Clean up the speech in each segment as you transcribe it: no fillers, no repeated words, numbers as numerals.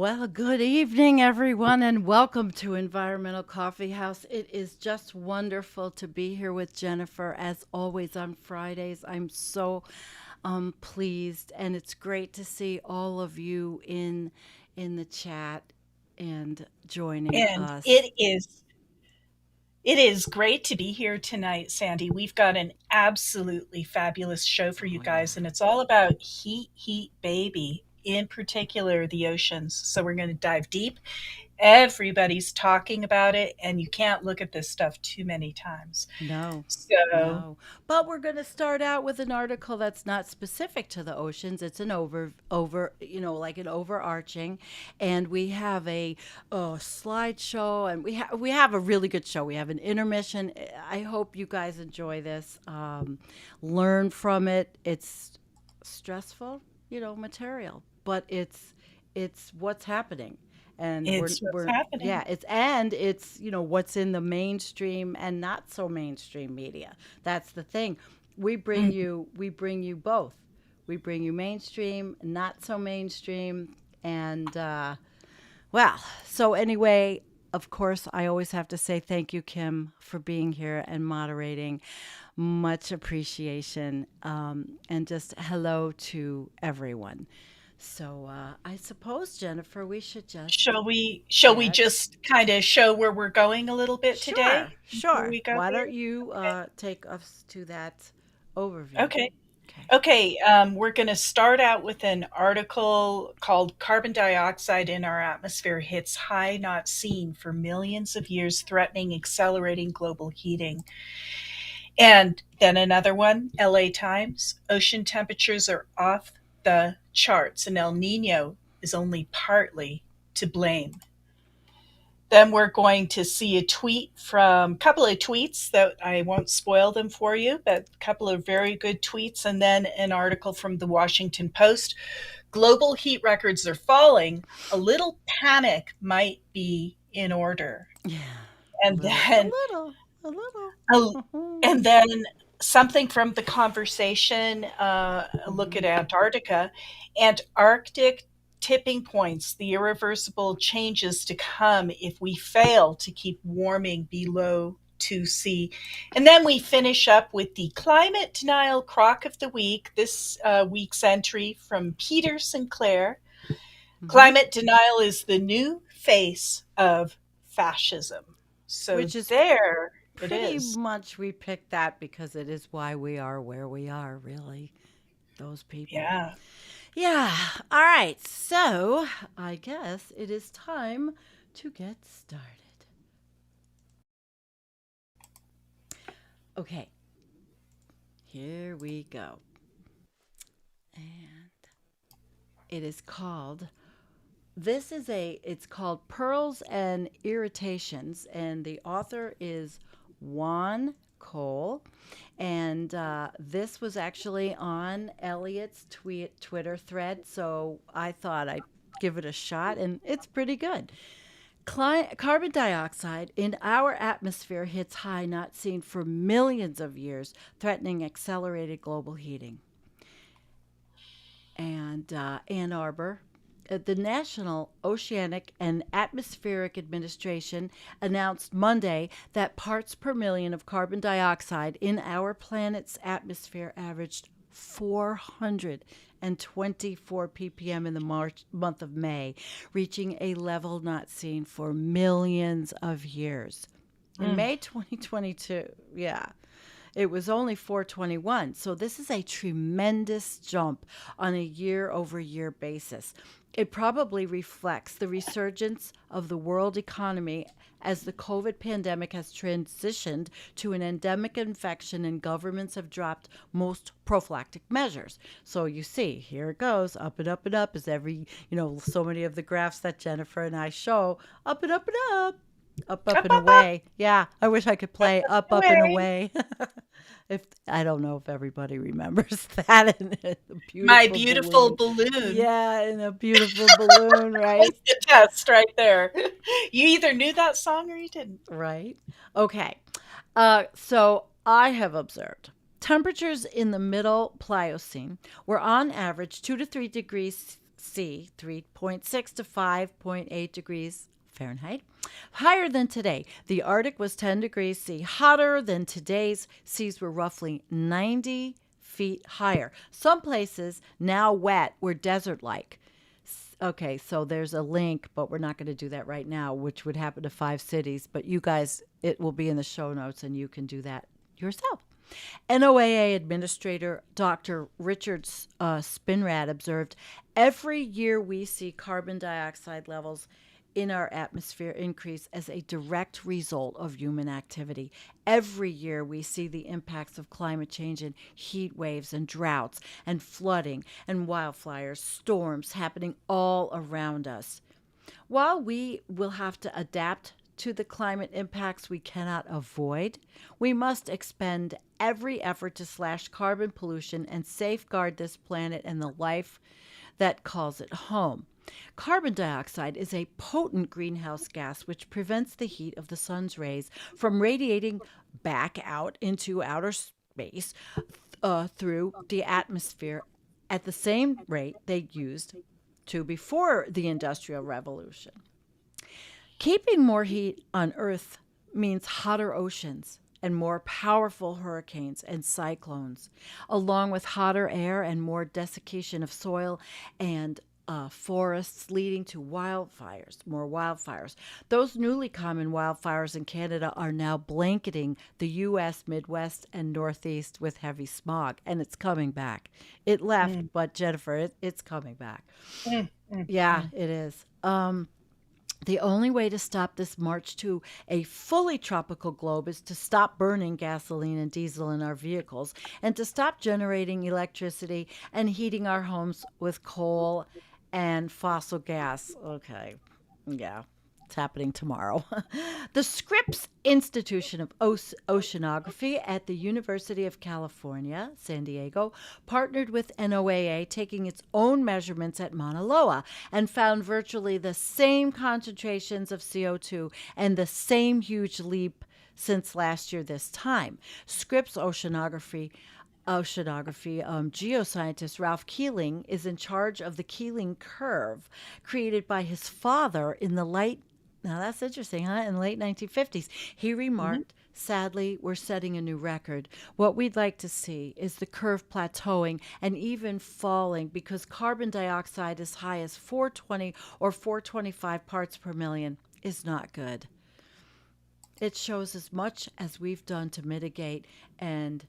Well, good evening, everyone, and welcome to Environmental Coffee House. It is just wonderful to be here with Jennifer, as always on Fridays. I'm so pleased, and it's great to see all of you in the chat and joining And us. it is great to be here tonight, Sandy. We've got an absolutely fabulous show for you Oh yeah. guys, and it's all about heat, heat, baby, in particular the oceans. So we're going to dive deep. Everybody's talking about it, and you can't look at this stuff too many times. No, So, no. But we're going to start out with an article that's not specific to the oceans. It's an like an overarching, and we have a slideshow, and we have a really good show. We have an intermission. I hope you guys enjoy this. Learn from it. It's stressful, material, but it's what's happening, and we're it's what's we're yeah, happening. it's what's in the mainstream and not so mainstream media. That's the thing. We bring you both. We bring you mainstream, not so mainstream, and well, so anyway, of course, I always have to say thank you, Kim, for being here and moderating. Much appreciation. And just hello to everyone. So I suppose, Jennifer, we should just Shall we get. just kind of show where we're going a little bit Sure, today before sure. we go Why don't there? you Okay. take us to that overview? Okay. Okay. Okay, we're going to start out with an article called Carbon Dioxide in Our Atmosphere Hits High Not Seen for Millions of Years, Threatening Accelerating Global Heating. And then another one, LA Times, Ocean temperatures are off the charts, and El Nino is only partly to blame. Then we're going to see a tweet from a couple of tweets that I won't spoil them for you, but a couple of very good tweets, and then an article from the Washington Post. Global heat records are falling. A little panic might be in order. Yeah. A And little, a then, little, a little. a- and then something from the conversation. A look Mhm. at Antarctica. Antarctic tipping points, the irreversible changes to come if we fail to keep warming below 2C. And then we finish up with the climate denial crock of the week, this week's entry from Peter Sinclair. Mhm. Climate denial is the new face of fascism. So Which is there it pretty is. much we picked that because it is why we are where we are, really. Those people. Yeah. Yeah. All right. So I guess it is time to get started. Okay. Here we go. And it is called it's called Pearls and Irritations, and the author is Juan Cole. And this was actually on Elliot's Twitter thread, so I thought I'd give it a shot, and it's pretty good. Carbon dioxide in our atmosphere hits high not seen for millions of years, threatening accelerated global heating. And Ann Arbor, the National Oceanic and Atmospheric Administration announced Monday that parts per million of carbon dioxide in our planet's atmosphere averaged 424 ppm in the month of May, reaching a level not seen for millions of years. In Mm. May 2022, yeah, it was only 421. So this is a tremendous jump on a year over year basis. It probably reflects the resurgence of the world economy as the COVID pandemic has transitioned to an endemic infection and governments have dropped most prophylactic measures. So you see, here it goes, up and up and up, as so many of the graphs that Jennifer and I show, up and up and up. Up Up, and up, up, away. Yeah, I wish I could up, play up, up and away. away. If I don't know if everybody remembers that in a My beautiful beautiful balloon. balloon. Yeah, in a beautiful balloon, right? That's the test right there. You either knew that song or you didn't. Right. Okay. So I have observed temperatures in the middle Pliocene were on average 2 to 3 degrees C, 3.6 to 5.8 degrees Fahrenheit, higher than today. The Arctic was 10 degrees C hotter than today's. Seas were roughly 90 feet higher. Some places, now wet, were desert-like. Okay, so there's a link, but we're not going to do that right now, which would happen to 5 cities. But you guys, it will be in the show notes, and you can do that yourself. NOAA Administrator Dr. Richard Spinrad observed, every year we see carbon dioxide levels in our atmosphere increase as a direct result of human activity. Every year we see the impacts of climate change in heat waves and droughts and flooding and wildfires, storms happening all around us. While we will have to adapt to the climate impacts we cannot avoid, we must expend every effort to slash carbon pollution and safeguard this planet and the life that calls it home. Carbon dioxide is a potent greenhouse gas which prevents the heat of the sun's rays from radiating back out into outer space through the atmosphere at the same rate they used to before the Industrial Revolution. Keeping more heat on Earth means hotter oceans and more powerful hurricanes and cyclones, along with hotter air and more desiccation of soil and forests, leading to wildfires, more wildfires. Those newly common wildfires in Canada are now blanketing the U.S. Midwest and Northeast with heavy smog, and it's coming back. It left, but Jennifer, it's coming back. Yeah, it is. The only way to stop this march to a fully tropical globe is to stop burning gasoline and diesel in our vehicles and to stop generating electricity and heating our homes with coal and fossil gas. Okay. Yeah. It's happening tomorrow. The Scripps Institution of Oceanography at the University of California, San Diego, partnered with NOAA, taking its own measurements at Mauna Loa, and found virtually the same concentrations of CO2 and the same huge leap since last year this time. Scripps geoscientist Ralph Keeling is in charge of the Keeling curve, created by his father in the now that's interesting, huh? In the late 1950s. He remarked, sadly, we're setting a new record. What we'd like to see is the curve plateauing and even falling, because carbon dioxide as high as 420 or 425 parts per million is not good. It shows as much as we've done to mitigate and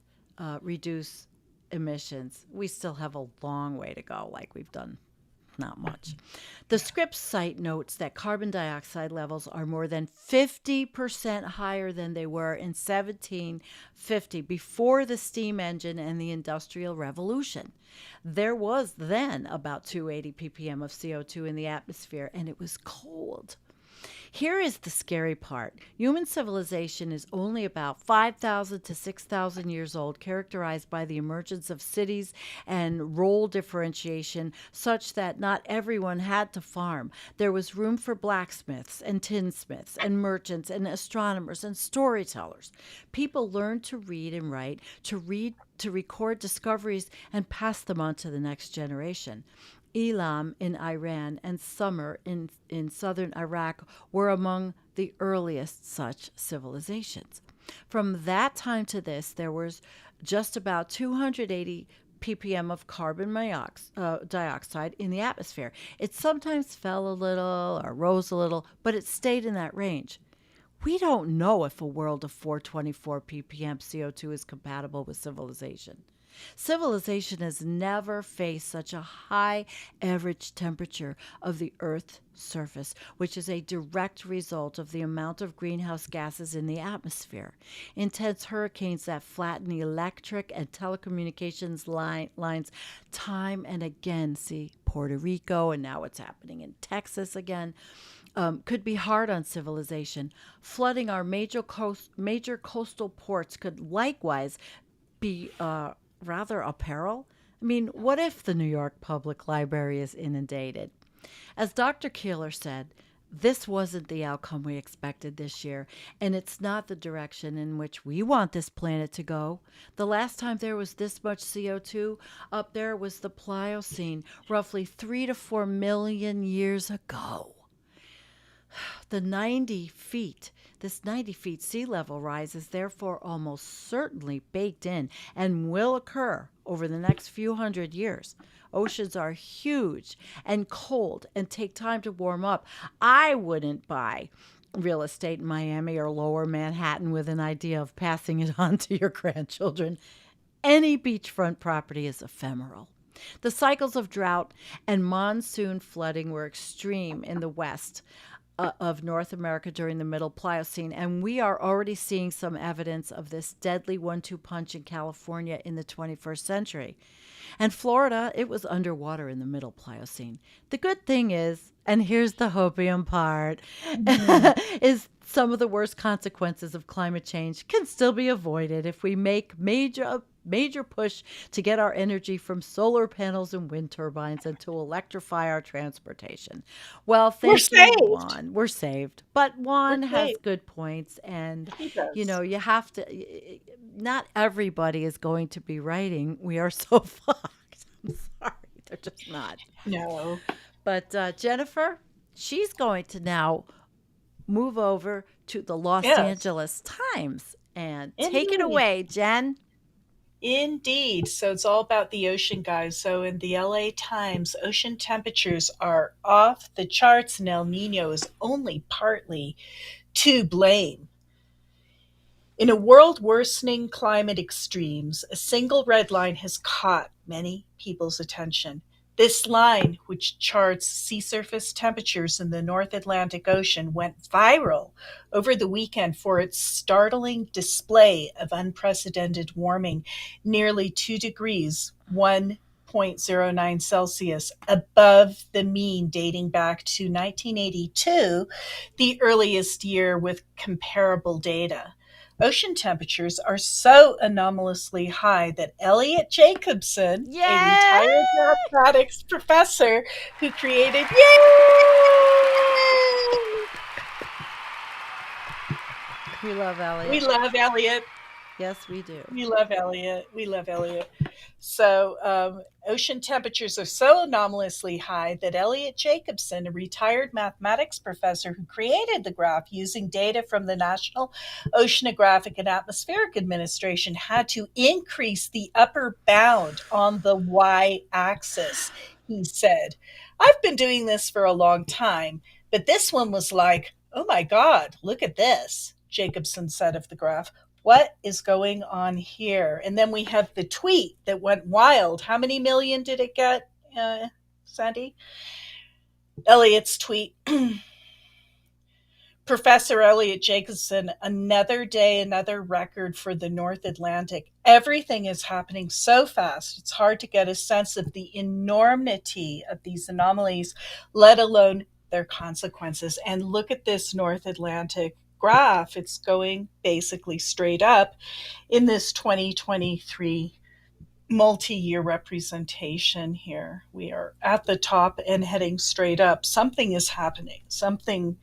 reduce emissions. We still have a long way to go, like we've done not much. The Scripps site notes that carbon dioxide levels are more than 50% higher than they were in 1750, before the steam engine and the Industrial Revolution. There was then about 280 ppm of CO2 in the atmosphere, and it was cold. Here is the scary part. Human civilization is only about 5,000 to 6,000 years old, characterized by the emergence of cities and role differentiation such that not everyone had to farm. There was room for blacksmiths and tinsmiths and merchants and astronomers and storytellers. People learned to read and write, to record discoveries and pass them on to the next generation. Elam in Iran and Sumer in southern Iraq were among the earliest such civilizations. From that time to this, there was just about 280 ppm of carbon dioxide in the atmosphere. It sometimes fell a little or rose a little, but it stayed in that range. We don't know if a world of 424 ppm CO2 is compatible with civilization. Civilization has never faced such a high average temperature of the Earth's surface, which is a direct result of the amount of greenhouse gases in the atmosphere. Intense hurricanes that flatten electric and telecommunications lines time and again, see Puerto Rico, and now it's happening in Texas again, could be hard on civilization. Flooding our major coastal ports could likewise be rather a peril. I mean, what if the New York Public Library is inundated? As Dr. Keeler said, this wasn't the outcome we expected this year, and it's not the direction in which we want this planet to go. The last time there was this much CO2 up there was the Pliocene, roughly 3 to 4 million years ago. The 90 feet, this 90 feet sea level rise is therefore almost certainly baked in and will occur over the next few hundred years. Oceans are huge and cold and take time to warm up. I wouldn't buy real estate in Miami or lower Manhattan with an idea of passing it on to your grandchildren. Any beachfront property is ephemeral. The cycles of drought and monsoon flooding were extreme in the west of North America during the Middle Pliocene, and we are already seeing some evidence of this deadly one-two punch in California in the 21st century. And Florida, it was underwater in the Middle Pliocene. The good thing is, and here's the hopium part, is some of the worst consequences of climate change can still be avoided if we make major push to get our energy from solar panels and wind turbines and to electrify our transportation. Well, We're thank you, saved. Juan. We're saved. But We're Juan has saved. good points, and He does. you have to, not everybody is going to be writing, we are so fucked. I'm sorry. They're just not. No. But Jennifer, she's going to now move over to the Los Yes. Angeles Times and take it Indeed. away, Jen. Indeed. So it's all about the ocean, guys. So in the LA Times, ocean temperatures are off the charts, and El Nino is only partly to blame. In a world worsening climate extremes, a single red line has caught many people's attention. This line, which charts sea surface temperatures in the North Atlantic Ocean, went viral over the weekend for its startling display of unprecedented warming, nearly 2 degrees, 1.09 Celsius, above the mean dating back to 1982, the earliest year with comparable data. Ocean temperatures are so anomalously high that Elliot Jacobson, a Yay! retired mathematics professor who created We love we Elliot. love Elliot. Yes, we do. We love Elliot. We love Elliot. So, ocean temperatures are so anomalously high that Elliot Jacobson, a retired mathematics professor who created the graph using data from the National Oceanographic and Atmospheric Administration, had to increase the upper bound on the y axis. He said, I've been doing this for a long time, but this one was like, oh my God, look at this, Jacobson said of the graph. What is going on here? And then we have the tweet that went wild. How many million did it get, Sandy? Elliot's tweet. Professor Elliot Jacobson, another day, another record for the North Atlantic. Everything is happening so fast, it's hard to get a sense of the enormity of these anomalies, let alone their consequences. And look at this North Atlantic graph. It's going basically straight up in this 2023 multi-year representation here. We are at the top and heading straight up. Something is happening. Something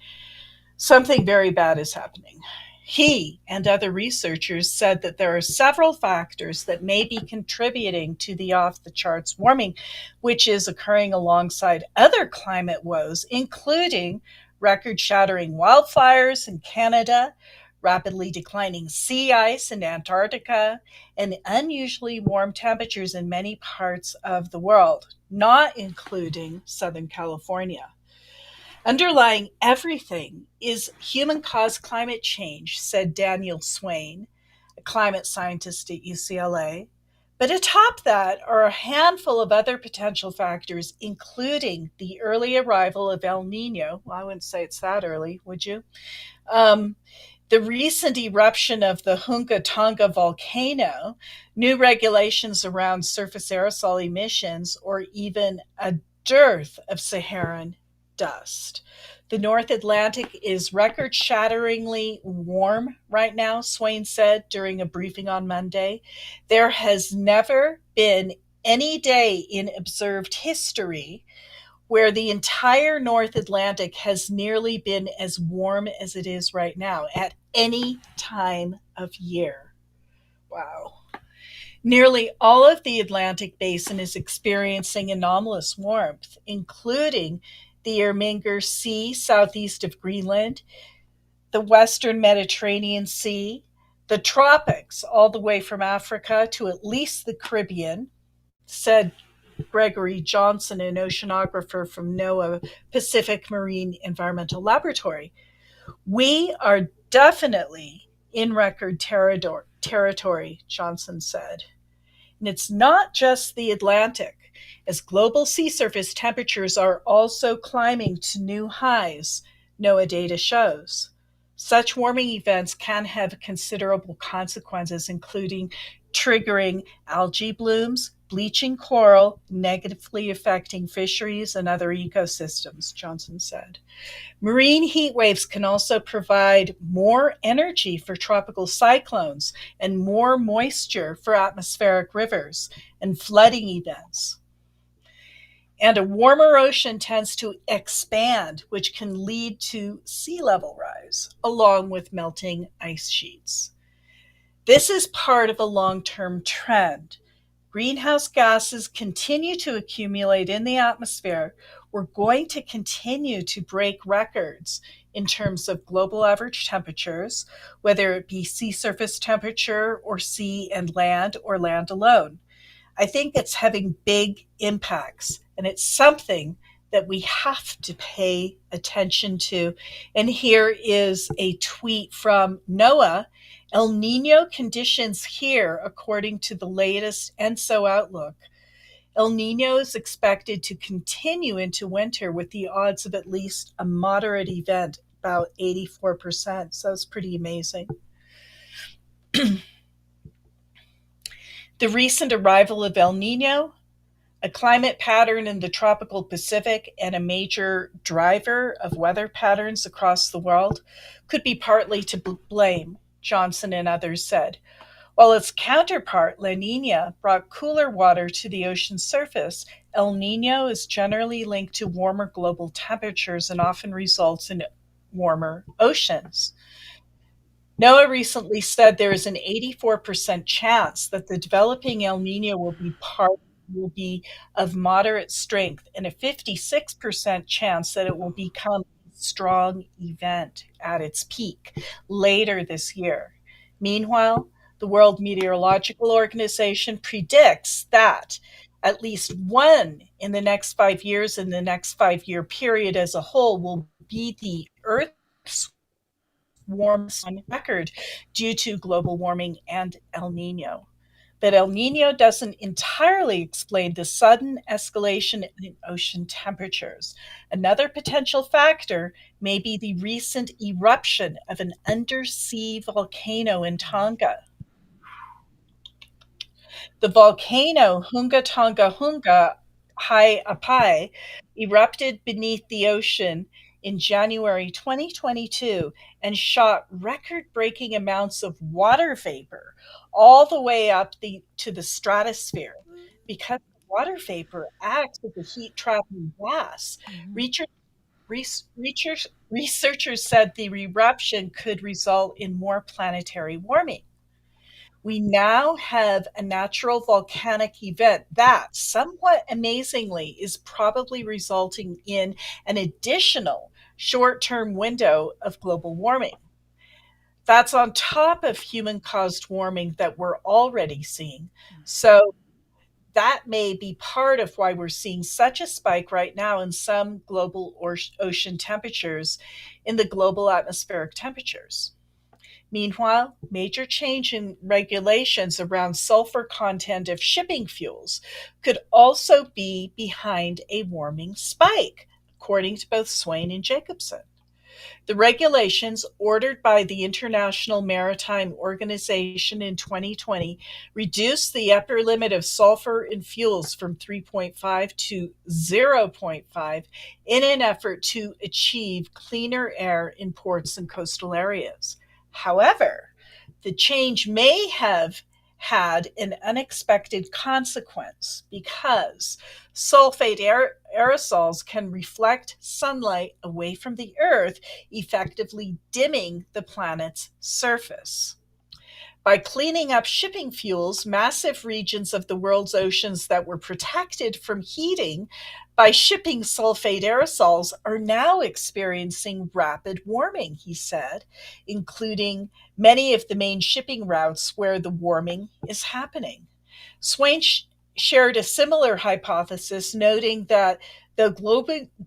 very bad is happening. He and other researchers said that there are several factors that may be contributing to the off the charts warming, which is occurring alongside other climate woes, including record shattering wildfires in Canada, rapidly declining sea ice in Antarctica, and unusually warm temperatures in many parts of the world, not including Southern California. Underlying everything is human-caused climate change, said Daniel Swain, a climate scientist at UCLA. But atop that are a handful of other potential factors, including the early arrival of El Nino. Well, I wouldn't say it's that early, would you? The recent eruption of the Hunga Tonga volcano, new regulations around surface aerosol emissions, or even a dearth of Saharan dust. The North Atlantic is record-shatteringly warm right now, Swain said during a briefing on Monday. There has never been any day in observed history where the entire North Atlantic has nearly been as warm as it is right now at any time of year. Wow. Nearly all of the Atlantic basin is experiencing anomalous warmth, including the Irminger Sea southeast of Greenland, the western Mediterranean Sea, the tropics, all the way from Africa to at least the Caribbean, said Gregory Johnson, an oceanographer from NOAA Pacific Marine Environmental Laboratory. We are definitely in record territory, Johnson said. And it's not just the Atlantic, as global sea surface temperatures are also climbing to new highs, NOAA data shows. Such warming events can have considerable consequences, including triggering algae blooms, bleaching coral, negatively affecting fisheries and other ecosystems, Johnson said. Marine heat waves can also provide more energy for tropical cyclones and more moisture for atmospheric rivers and flooding events. And a warmer ocean tends to expand, which can lead to sea level rise, along with melting ice sheets. This is part of a long term trend. Greenhouse gases continue to accumulate in the atmosphere. We're going to continue to break records in terms of global average temperatures, whether it be sea surface temperature or sea and land or land alone. I think it's having big impacts, and it's something that we have to pay attention to. And here is a tweet from NOAA. El Nino conditions here, according to the latest ENSO outlook. El Nino is expected to continue into winter with the odds of at least a moderate event, about 84%. So it's pretty amazing. The recent arrival of El Nino, a climate pattern in the tropical Pacific and a major driver of weather patterns across the world, could be partly to blame, Johnson and others said. While its counterpart, La Nina, brought cooler water to the ocean's surface, El Nino is generally linked to warmer global temperatures and often results in warmer oceans. NOAA recently said there is an 84% chance that the developing El Nino will be of moderate strength and a 56% chance that it will become a strong event at its peak later this year. Meanwhile, the World Meteorological Organization predicts that at least one in the next 5 years, in the next 5-year period as a whole, will be the Earth's warmest on record due to global warming and El Nino. But El Nino doesn't entirely explain the sudden escalation in ocean temperatures. Another potential factor may be the recent eruption of an undersea volcano in Tonga. The volcano Hunga Tonga Hunga Hai Apai erupted beneath the ocean in January 2022 and shot record-breaking amounts of water vapor all the way up to the stratosphere. Because water vapor acts as a heat-trapping gas, researchers said the eruption could result in more planetary warming. We now have a natural volcanic event that, somewhat amazingly, is probably resulting in an additional short-term window of global warming. That's on top of human-caused warming that we're already seeing. So that may be part of why we're seeing such a spike right now in some global ocean temperatures in the global atmospheric temperatures. Meanwhile, major change in regulations around sulfur content of shipping fuels could also be behind a warming spike, according to both Swain and Jacobson. The regulations, ordered by the International Maritime Organization in 2020, reduced the upper limit of sulfur in fuels from 3.5 to 0.5 in an effort to achieve cleaner air in ports and coastal areas. However, the change may have had an unexpected consequence because sulfate aerosols can reflect sunlight away from the Earth, effectively dimming the planet's surface. By cleaning up shipping fuels, massive regions of the world's oceans that were protected from heating by shipping sulfate aerosols are now experiencing rapid warming, he said, including many of the main shipping routes where the warming is happening. Swain shared a similar hypothesis, noting that the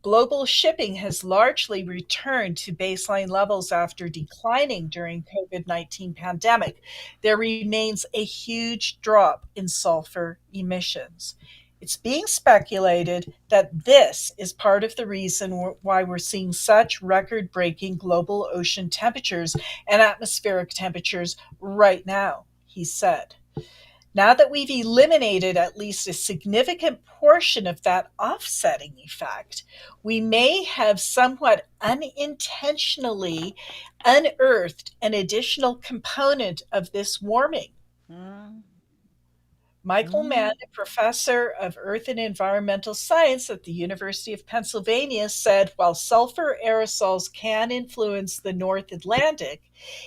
global shipping has largely returned to baseline levels after declining during COVID-19 pandemic. There remains a huge drop in sulfur emissions. It's being speculated that this is part of the reason why we're seeing such record-breaking global ocean temperatures and atmospheric temperatures right now, he said. Now that we've eliminated at least a significant portion of that offsetting effect, we may have somewhat unintentionally unearthed an additional component of this warming. Mm, Michael Mann, mm, a professor of earth and environmental science at the University of Pennsylvania, said while sulfur aerosols can influence the North Atlantic,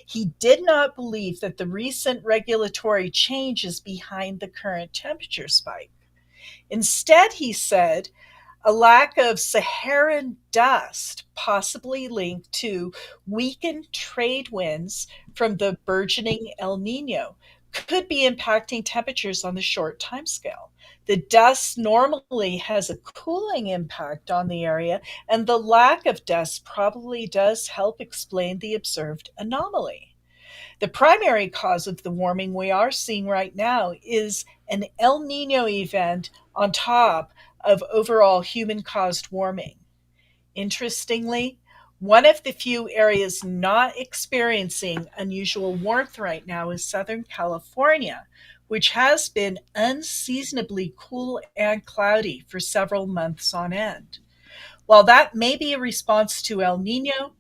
he did not believe that the recent regulatory change is behind the current temperature spike. Instead, he said, a lack of Saharan dust, possibly linked to weakened trade winds from the burgeoning El Nino, could be impacting temperatures on the short timescale. The dust normally has a cooling impact on the area, and the lack of dust probably does help explain the observed anomaly. The primary cause of the warming we are seeing right now is an El Nino event on top of overall human caused warming. Interestingly, one of the few areas not experiencing unusual warmth right now is Southern California, which has been unseasonably cool and cloudy for several months on end. While that may be a response to El Nino,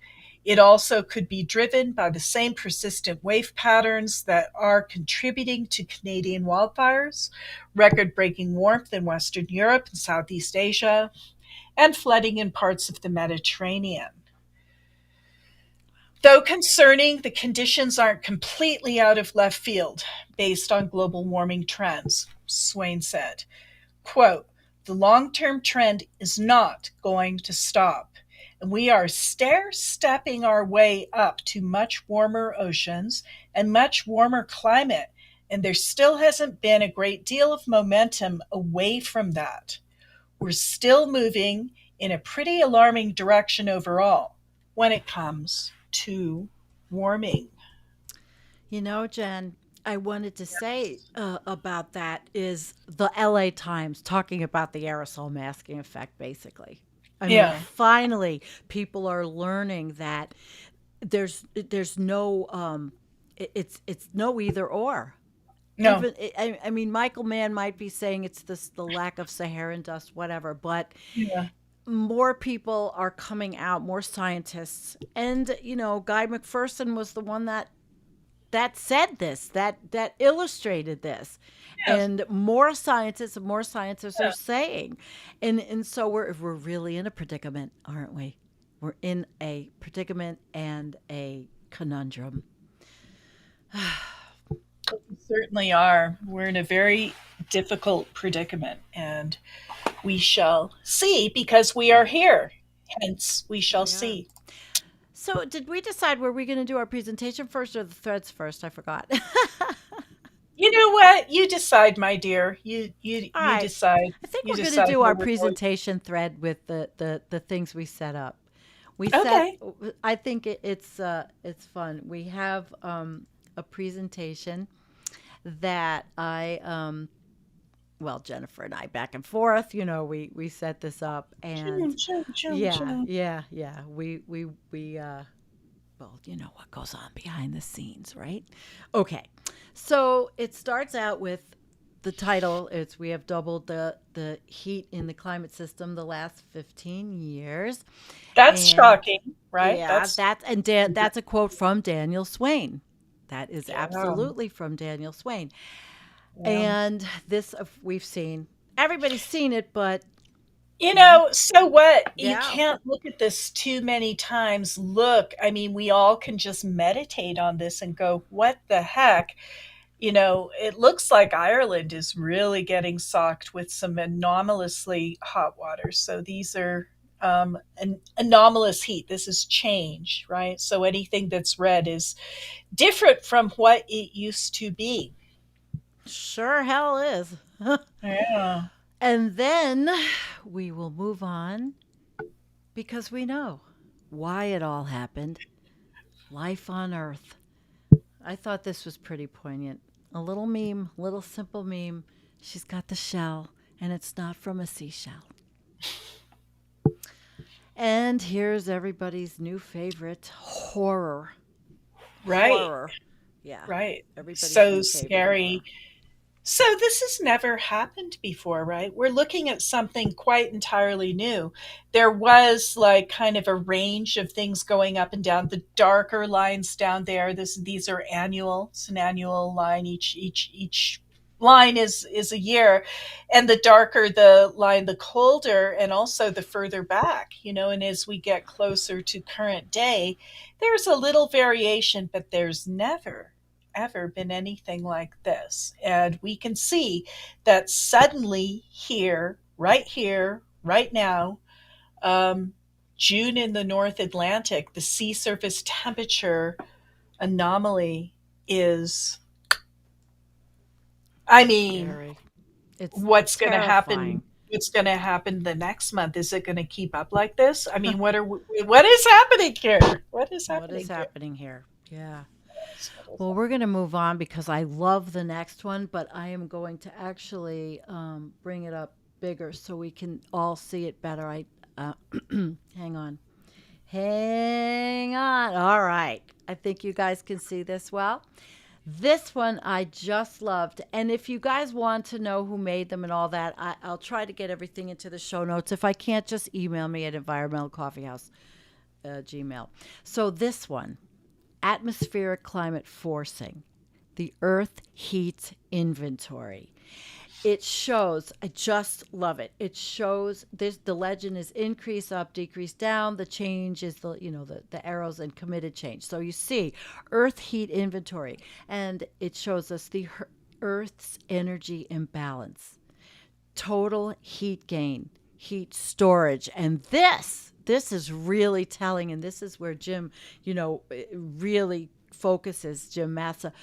it also could be driven by the same persistent wave patterns that are contributing to Canadian wildfires, record breaking warmth in Western Europe and Southeast Asia, and flooding in parts of the Mediterranean. Though concerning, the conditions aren't completely out of left field based on global warming trends, Swain said. Quote, the long-term trend is not going to stop, and we are stair-stepping our way up to much warmer oceans and much warmer climate, and there still hasn't been a great deal of momentum away from that. We're still moving in a pretty alarming direction overall when it comes to warming. You know, Jen, I wanted to say about that is the LA Times talking about the aerosol masking effect, basically. I mean, Yeah, finally, people are learning that there's no it's no either or. no, Even I mean, Michael Mann might be saying it's the lack of Saharan dust, whatever, but yeah, more people are coming out, more scientists, and Guy McPherson was the one that said this, that illustrated this, yeah, and more scientists are yeah. saying, and so we're really in a predicament, aren't we? We're in a predicament and a conundrum. We certainly are. We're in a very difficult predicament, and we shall see because we are here. Hence, we shall We are. see. So, did we decide were we going to do our presentation first or the threads first? I forgot. You know what? You decide, my dear. You All you right. decide. I think You we're going to decide do where our we're going. presentation thread with the things we set up. We set. Okay. I think it's fun. We have a presentation that well, Jennifer and I back and forth. We set this up, and Chum, chum, chum, yeah, chum. yeah, yeah. We well, you know what goes on behind the scenes, right? Okay. So it starts out with the title. It's we have doubled the heat in the climate system the last 15 years. That's And shocking, right? yeah, That's that's a quote from Daniel Swain. That is yeah. absolutely from Daniel Swain. Yeah. And this we've seen. Everybody's seen it, but So what? You yeah, can't look at this too many times. Look, I mean, we all can just meditate on this and go, what the heck? It looks like Ireland is really getting socked with some anomalously hot water. So these are an anomalous heat. This is change, right? So anything that's red is different from what it used to be. sure hell is. Yeah. And then we will move on because we know why it all happened. Life on Earth. I thought this was pretty poignant. A little meme, little simple meme. She's got the shell, and it's not from a seashell. And here's everybody's new favorite horror. Right, Horror. Yeah. right. Everybody's So new favorite scary. horror. So this has never happened before, right? We're looking at something quite entirely new. There was like kind of a range of things going up and down. The darker lines down there, these are annual. It's an annual line. Each line is a year. And the darker the line, the colder, and also the further back, and as we get closer to current day, there's a little variation, but there's never ever been anything like this. And we can see that suddenly here, right now, June in the North Atlantic, the sea surface temperature anomaly is, I mean, Scary. It's what's going to happen? terrifying. What's going to happen the next month? Is it going to keep up like this? I mean, what is happening here? What is What is happening here? happening here? Yeah. What is Well, we're going to move on because I love the next one, but I am going to actually bring it up bigger so we can all see it better. Uh, hang on. Hang on. All right. I think you guys can see this well. This one I just loved. And if you guys want to know who made them and all that, I'll try to get everything into the show notes. If I can't, just email me at environmentalcoffeehouse, Gmail. So this one, atmospheric climate forcing, the Earth heat inventory. It shows, I just love it. It shows this, the legend is increase up, decrease down. The change is the arrows and committed change. So you see Earth heat inventory, and it shows us the Earth's energy imbalance, total heat gain, heat storage. And this is really telling, and this is where Jim, really focuses, Jim Massa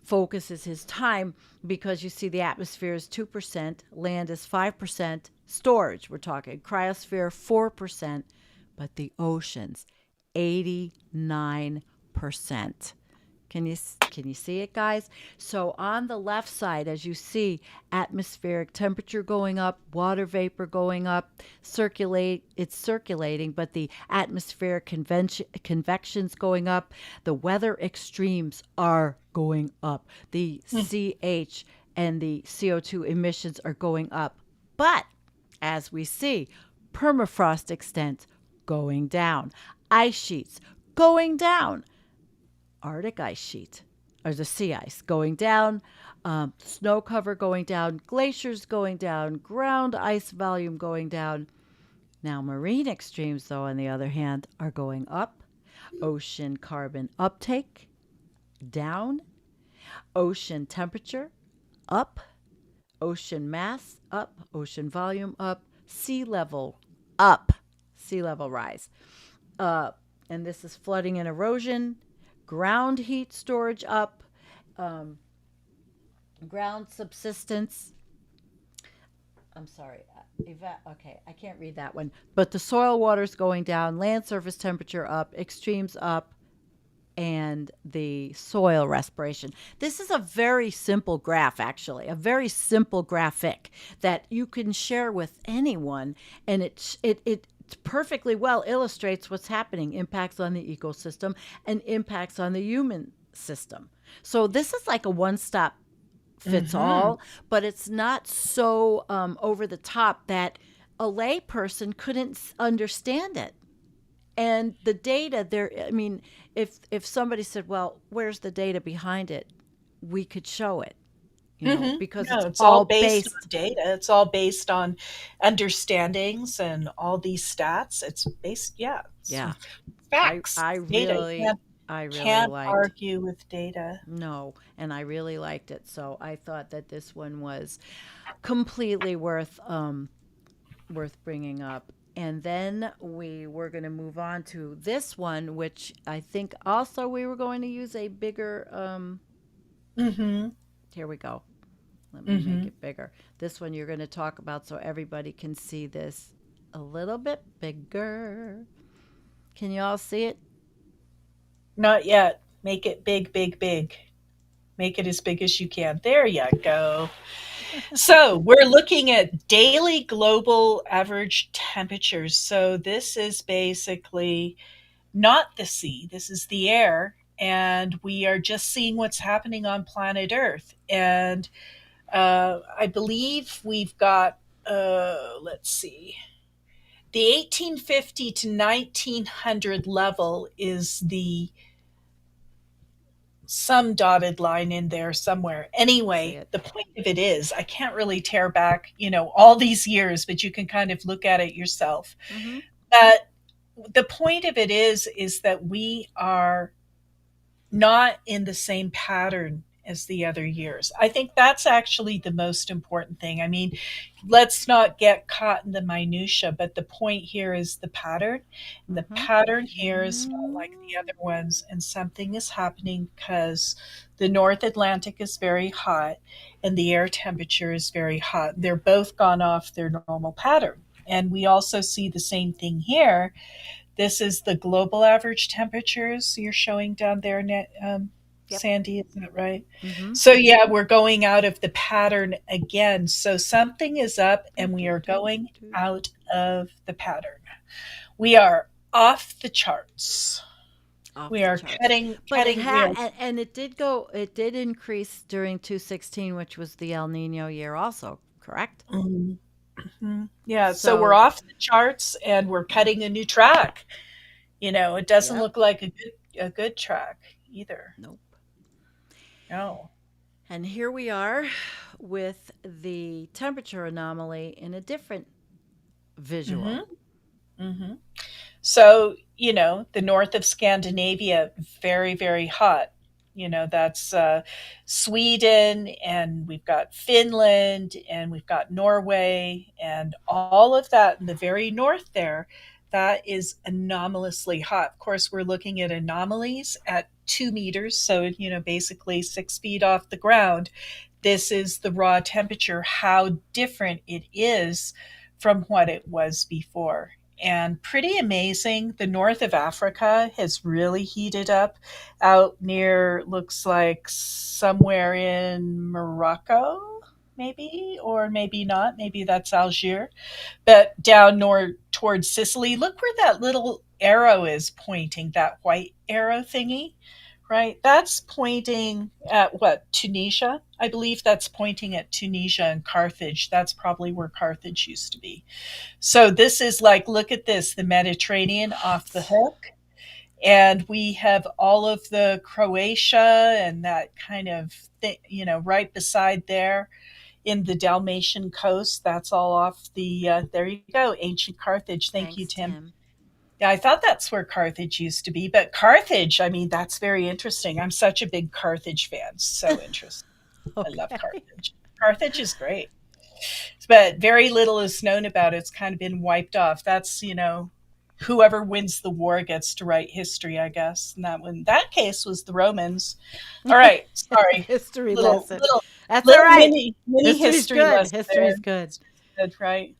focuses his time, because you see the atmosphere is 2%, land is 5%, storage, we're talking cryosphere 4%, but the oceans 89%. Can you see it, guys? So on the left side, as you see, atmospheric temperature going up, water vapor going up, it's circulating, but the atmospheric convection's going up. The weather extremes are going up. The CH and the CO2 emissions are going up. But as we see, permafrost extent going down, ice sheets going down, Arctic ice sheet, or the sea ice going down, snow cover going down, glaciers going down, ground ice volume going down. Now, marine extremes, though, on the other hand, are going up. Ocean carbon uptake down, ocean temperature up, ocean mass up, ocean volume up, sea level up, sea level rise. And this is flooding and erosion, ground heat storage up, ground subsistence. I'm sorry. Okay, I can't read that one. But the soil water's going down, land surface temperature up, extremes up, and the soil respiration. This is a very simple graph, actually, a very simple graphic that you can share with anyone, and it perfectly well illustrates what's happening, impacts on the ecosystem and impacts on the human system. So this is like a one-stop fits all, but it's not so over the top that a lay person couldn't understand it. And the data there, I mean, if somebody said, well, where's the data behind it? We could show it. because No, it's it's all all based based. on data. It's all based on understandings and all these stats. It's based, yeah, it's Yeah. I facts. I It's data. You really can't I really can't liked. argue with data. No, and I really liked it. So I thought that this one was completely worth bringing up. And then we were going to move on to this one, which I think also we were going to use a bigger. Mm-hmm. Here we go. Let me make Mm-hmm. it bigger. This one you're going to talk about so everybody can see this a little bit bigger. Can you all see it? Not yet. Make it big, big, big. Make it as big as you can. There you go. So we're looking at daily global average temperatures. So this is basically not the sea, this is the air. And we are just seeing what's happening on planet Earth. And I believe we've got, let's see, the 1850 to 1900 level is the some dotted line in there somewhere. See Anyway, it. the point of it is, I can't really tear back, all these years, but you can kind of look at it yourself. Mm-hmm. But the point of it is that we are not in the same pattern as the other years. I think that's actually the most important thing. I mean, let's not get caught in the minutia, but the point here is the pattern. And the Mm-hmm. pattern here is not like the other ones, and something is happening because the North Atlantic is very hot and the air temperature is very hot. They're both gone off their normal pattern. And we also see the same thing here. This is the global average temperatures you're showing down there, Yep. Sandy, is that right? Mm-hmm. So, yeah, we're going out of the pattern again. So, something is up Do, and we do, are do, going do. out of the pattern. We are off the charts. Off We the are charts. But we are, and it did increase during 216, which was the El Nino year also, correct? mhm, yeah, so we're So, off the charts and we're cutting a new track. It doesn't yep. look like a good track either. Nope. No. And here we are with the temperature anomaly in a different visual. Hmm. Hmm. So, the north of Scandinavia, very, very hot. That's Sweden, and we've got Finland, and we've got Norway, and all of that in the very north there. That is anomalously hot. Of course, we're looking at anomalies at 2 meters, so, basically 6 feet off the ground. This is the raw temperature, how different it is from what it was before. And pretty amazing. The north of Africa has really heated up out near, looks like somewhere in Morocco, maybe, or maybe not. Maybe that's Algiers. But down north towards Sicily, look where that little arrow is pointing, that white arrow thingy, right? That's pointing at what? Tunisia? I believe that's pointing at Tunisia and Carthage. That's probably where Carthage used to be. So this is like, look at this, the Mediterranean off the What? hook. And we have all of the Croatia and that kind of thing, right beside there in the Dalmatian coast. That's all off there you go, ancient Carthage. Thank you, Thanks, Tim. Tim. Yeah, I thought that's where Carthage used to be. But Carthage, I mean, that's very interesting. I'm such a big Carthage fan. So interesting. I love Okay. Carthage. Carthage is great. But very little is known about it. It's kind of been wiped off. That's, whoever wins the war gets to write history, I guess. And that case was the Romans. All right, sorry. History Little lesson. little That's all little right. mini History's history good. lesson there. History's good. Good, right?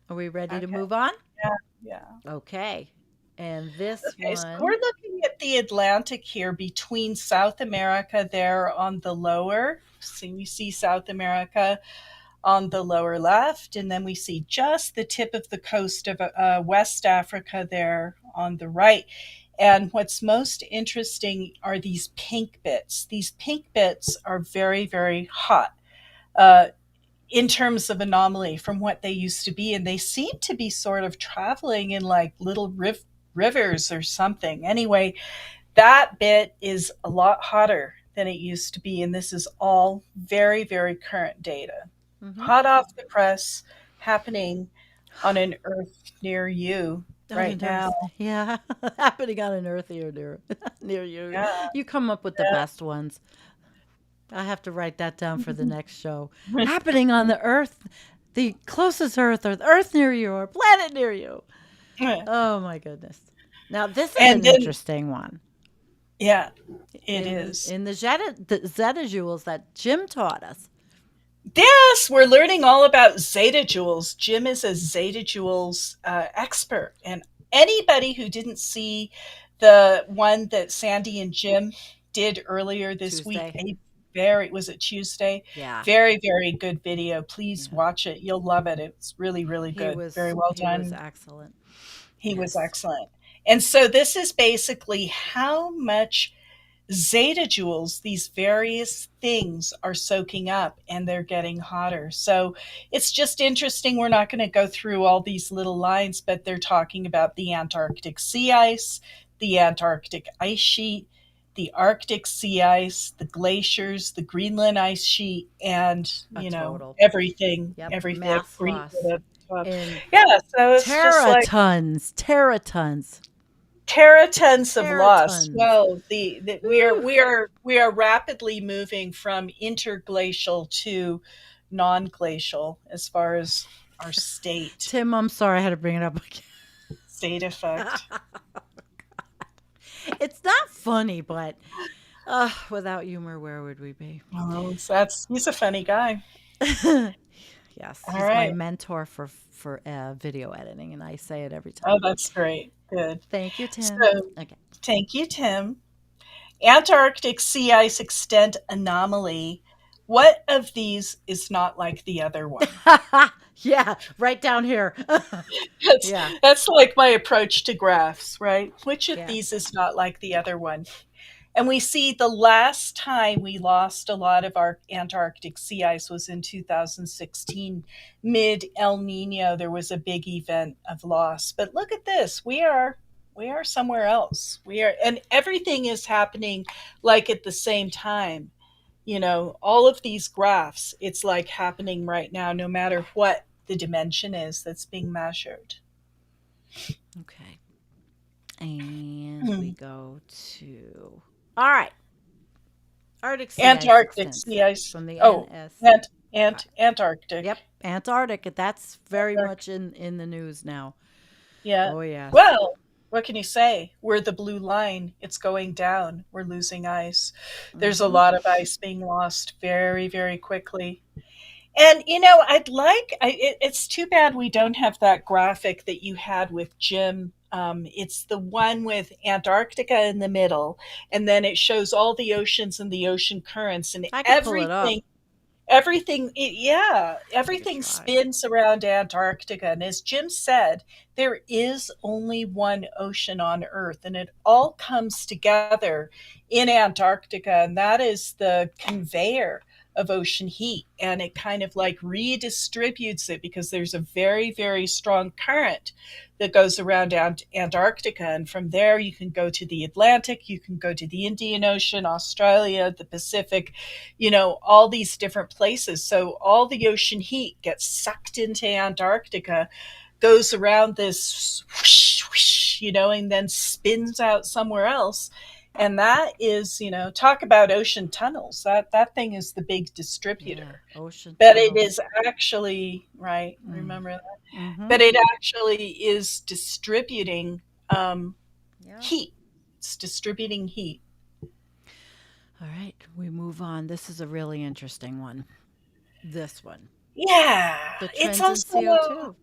Are we ready to Okay. move on? Yeah, yeah. Okay. And this Okay, so we're one, looking at the Atlantic here between South America there on the lower. See, we see South America on the lower left, and then we see just the tip of the coast of West Africa there on the right. And what's most interesting are these pink bits. These pink bits are very, very hot uh, in terms of anomaly from what they used to be. And they seem to be sort of traveling in like little rivers or something. Anyway, that bit is a lot hotter than it used to be. And this is all very, very current data. Mm-hmm. Hot off the press, happening on an Earth near you On right an now. Earth, yeah, happening on an Earth here near you. Yeah. You come up with the best ones. I have to write that down for the next show. Happening on the Earth, the closest Earth, or the Earth near you, or planet near you. Yeah. Oh my goodness! Now this is And an then, interesting one. yeah, it In the is. in the Zeta jewels that Jim taught us. Yes, we're learning all about zeta joules. Jim is a zeta joules expert. And anybody who didn't see the one that Sandy and Jim did earlier this week, Tuesday. was it Tuesday? Yeah, Very, very good video. Please yeah. watch it. You'll love it. It's really, really He good. Very was well he was done. excellent. He was Yes. excellent. And so this is basically how much zeta joules, these various things, are soaking up, and they're getting hotter. So it's just interesting. We're not going to go through all these little lines, but they're talking about the Antarctic sea ice, the Antarctic ice sheet, the Arctic sea ice, the glaciers, the Greenland ice sheet, and A total. everything, Yep. everything. Mass loss in Yeah, so it's just like teratons. Teratons. teratons of loss. Teratons. Well, the we are rapidly moving from interglacial to non-glacial as far as our Tim, I'm sorry I had to bring it up again. state effect. It's not funny, but without humor, where would we be? Oh, so he's a funny guy. Yes, All he's my right. mentor for video editing, and I say it every Oh, time. that's great. Good. Thank you, Tim. So, Okay. thank you, Tim. Antarctic sea ice extent anomaly. What of these is not like the other one? Yeah, right down here. That's Yeah, that's like my approach to graphs, right? Which of yeah. these is not like the other one? And we see the last time we lost a lot of our Antarctic sea ice was in 2016. Mid El Nino, there was a big event of loss. But look at this. We are somewhere else. And everything is happening like at the same time. All of these graphs, it's like happening right now, no matter what the dimension is that's being measured. Okay. And we go to. All right. Arctic sea ice Antarctic extents sea ice. from the Oh, NS. Antarctic. Yep, Antarctic. That's very Antarctic. much in the news now. Yeah. Oh yes. Well, what can you say? We're the blue line. It's going down. We're losing ice. There's a Mm-hmm. lot of ice being lost very, very quickly. And it's too bad we don't have that graphic that you had with Jim. It's the one with Antarctica in the middle, and then it shows all the oceans and the ocean currents and I could pull it up. I could everything try. spins around Antarctica. And as Jim said, there is only one ocean on Earth, and it all comes together in Antarctica, and that is the conveyor of ocean heat, and it kind of like redistributes it because there's a very, very strong current that goes around Antarctica. And from there, you can go to the Atlantic, you can go to the Indian Ocean, Australia, the Pacific, all these different places. So all the ocean heat gets sucked into Antarctica, goes around this whoosh, whoosh, and then spins out somewhere else. And that is, talk about ocean tunnels. That thing is the big Yeah, distributor. ocean But it tunnels. is actually, right, Mm. remember that? Mm-hmm. But it actually is distributing Yeah. heat. It's distributing heat. All right, we move on. This is a really interesting one. This one. Yeah. The It's trends in also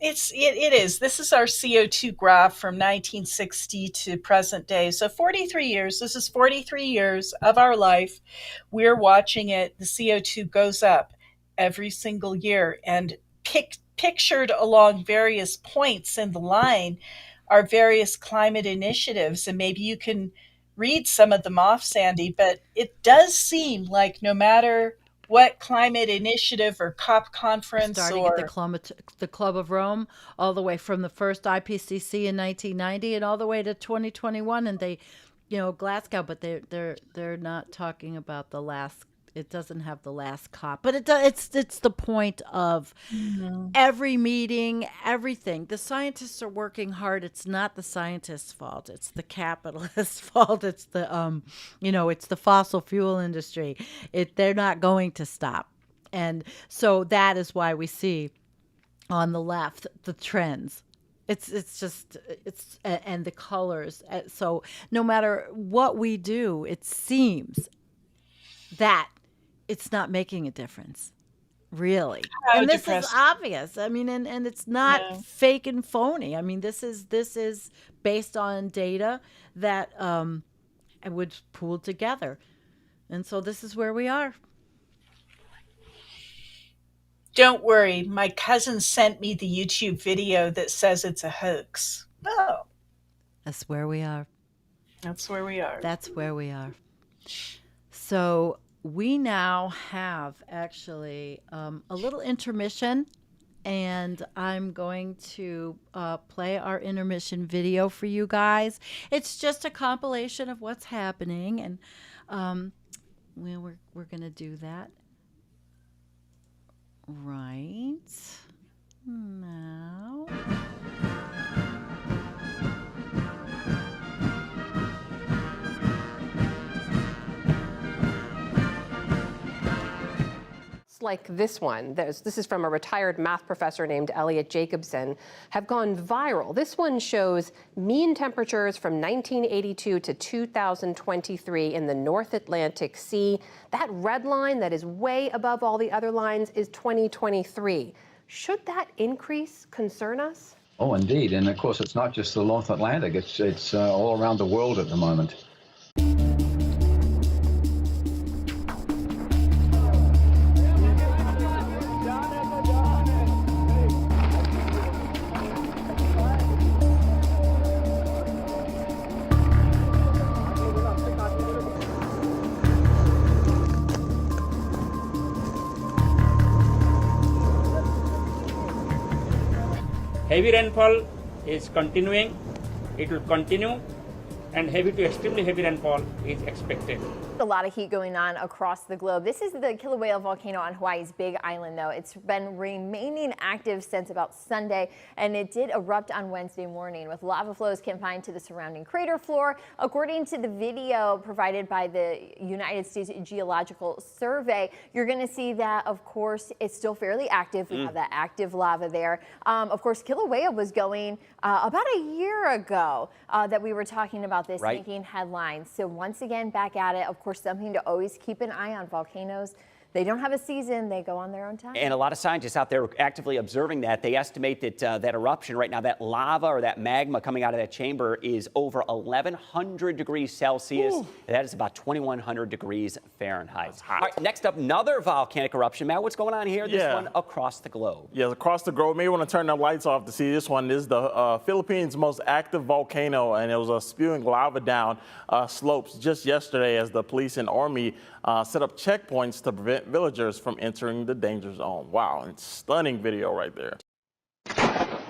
CO2. it is. This is our CO2 graph from 1960 to present day. So 43 years. This is 43 years of our life. We're watching it. The CO2 goes up every single year, and pictured along various points in the line are various climate initiatives. And maybe you can read some of them off, Sandy, but it does seem like no matter what climate initiative or COP conference Starting at or the Club of Rome, all the way from the first IPCC in 1990 and all the way to 2021, and Glasgow, but they're not talking about the last. It doesn't have the last COP, but it's the point of every meeting, everything. The scientists are working hard. It's not the scientists' fault. It's the capitalists' fault. It's it's the fossil fuel industry. They're not going to stop, and so that is why we see on the left the trends. It's and the colors. So no matter what we do, it seems that it's not making a difference, really. How And this is depressing. obvious. I mean, and it's not Yeah. fake and phony. I mean, this is based on data that would pooled together, and so this is where we are. Don't worry, my cousin sent me the YouTube video that says it's a hoax. Oh, That's where we are. that's where we are. That's where we are. So we now have actually a little intermission, and I'm going to play our intermission video for you guys. It's just a compilation of what's happening, and we're going to do that right now. Like this one, this is from a retired math professor named Elliot Jacobson, have gone viral. This one shows mean temperatures from 1982 to 2023 in the North Atlantic Sea. That red line that is way above all the other lines is 2023. Should that increase concern us? Oh, indeed. And of course, it's not just the North Atlantic. It's all around the world at the moment. Heavy rainfall is continuing, it will continue, and heavy to extremely heavy rainfall is expected. A lot of heat going on across the globe. This is the Kilauea volcano on Hawaii's Big Island, though. It's been remaining active since about Sunday, and it did erupt on Wednesday morning with lava flows confined to the surrounding crater floor. According to the video provided by the United States Geological Survey, you're going to see that, of course, it's still fairly active. We have that active lava there. Of course, Kilauea was going about a year ago that we were talking about this, making headlines. So once again, back at it. Of course, something to always keep an eye on. Volcanoes, they don't have a season, they go on their own time. And a lot of scientists out there actively observing that. They estimate that that eruption right now, that lava or that magma coming out of that chamber is over 1,100 degrees Celsius. That is about 2,100 degrees Fahrenheit. All right, next up, another volcanic eruption. Matt, what's going on here? This one across the globe. Yeah, across the globe. Maybe want to turn the lights off to see this one. This is the Philippines' most active volcano, and it was spewing lava down slopes just yesterday as the police and army set up checkpoints to prevent villagers from entering the danger zone. Wow, it's stunning video right there.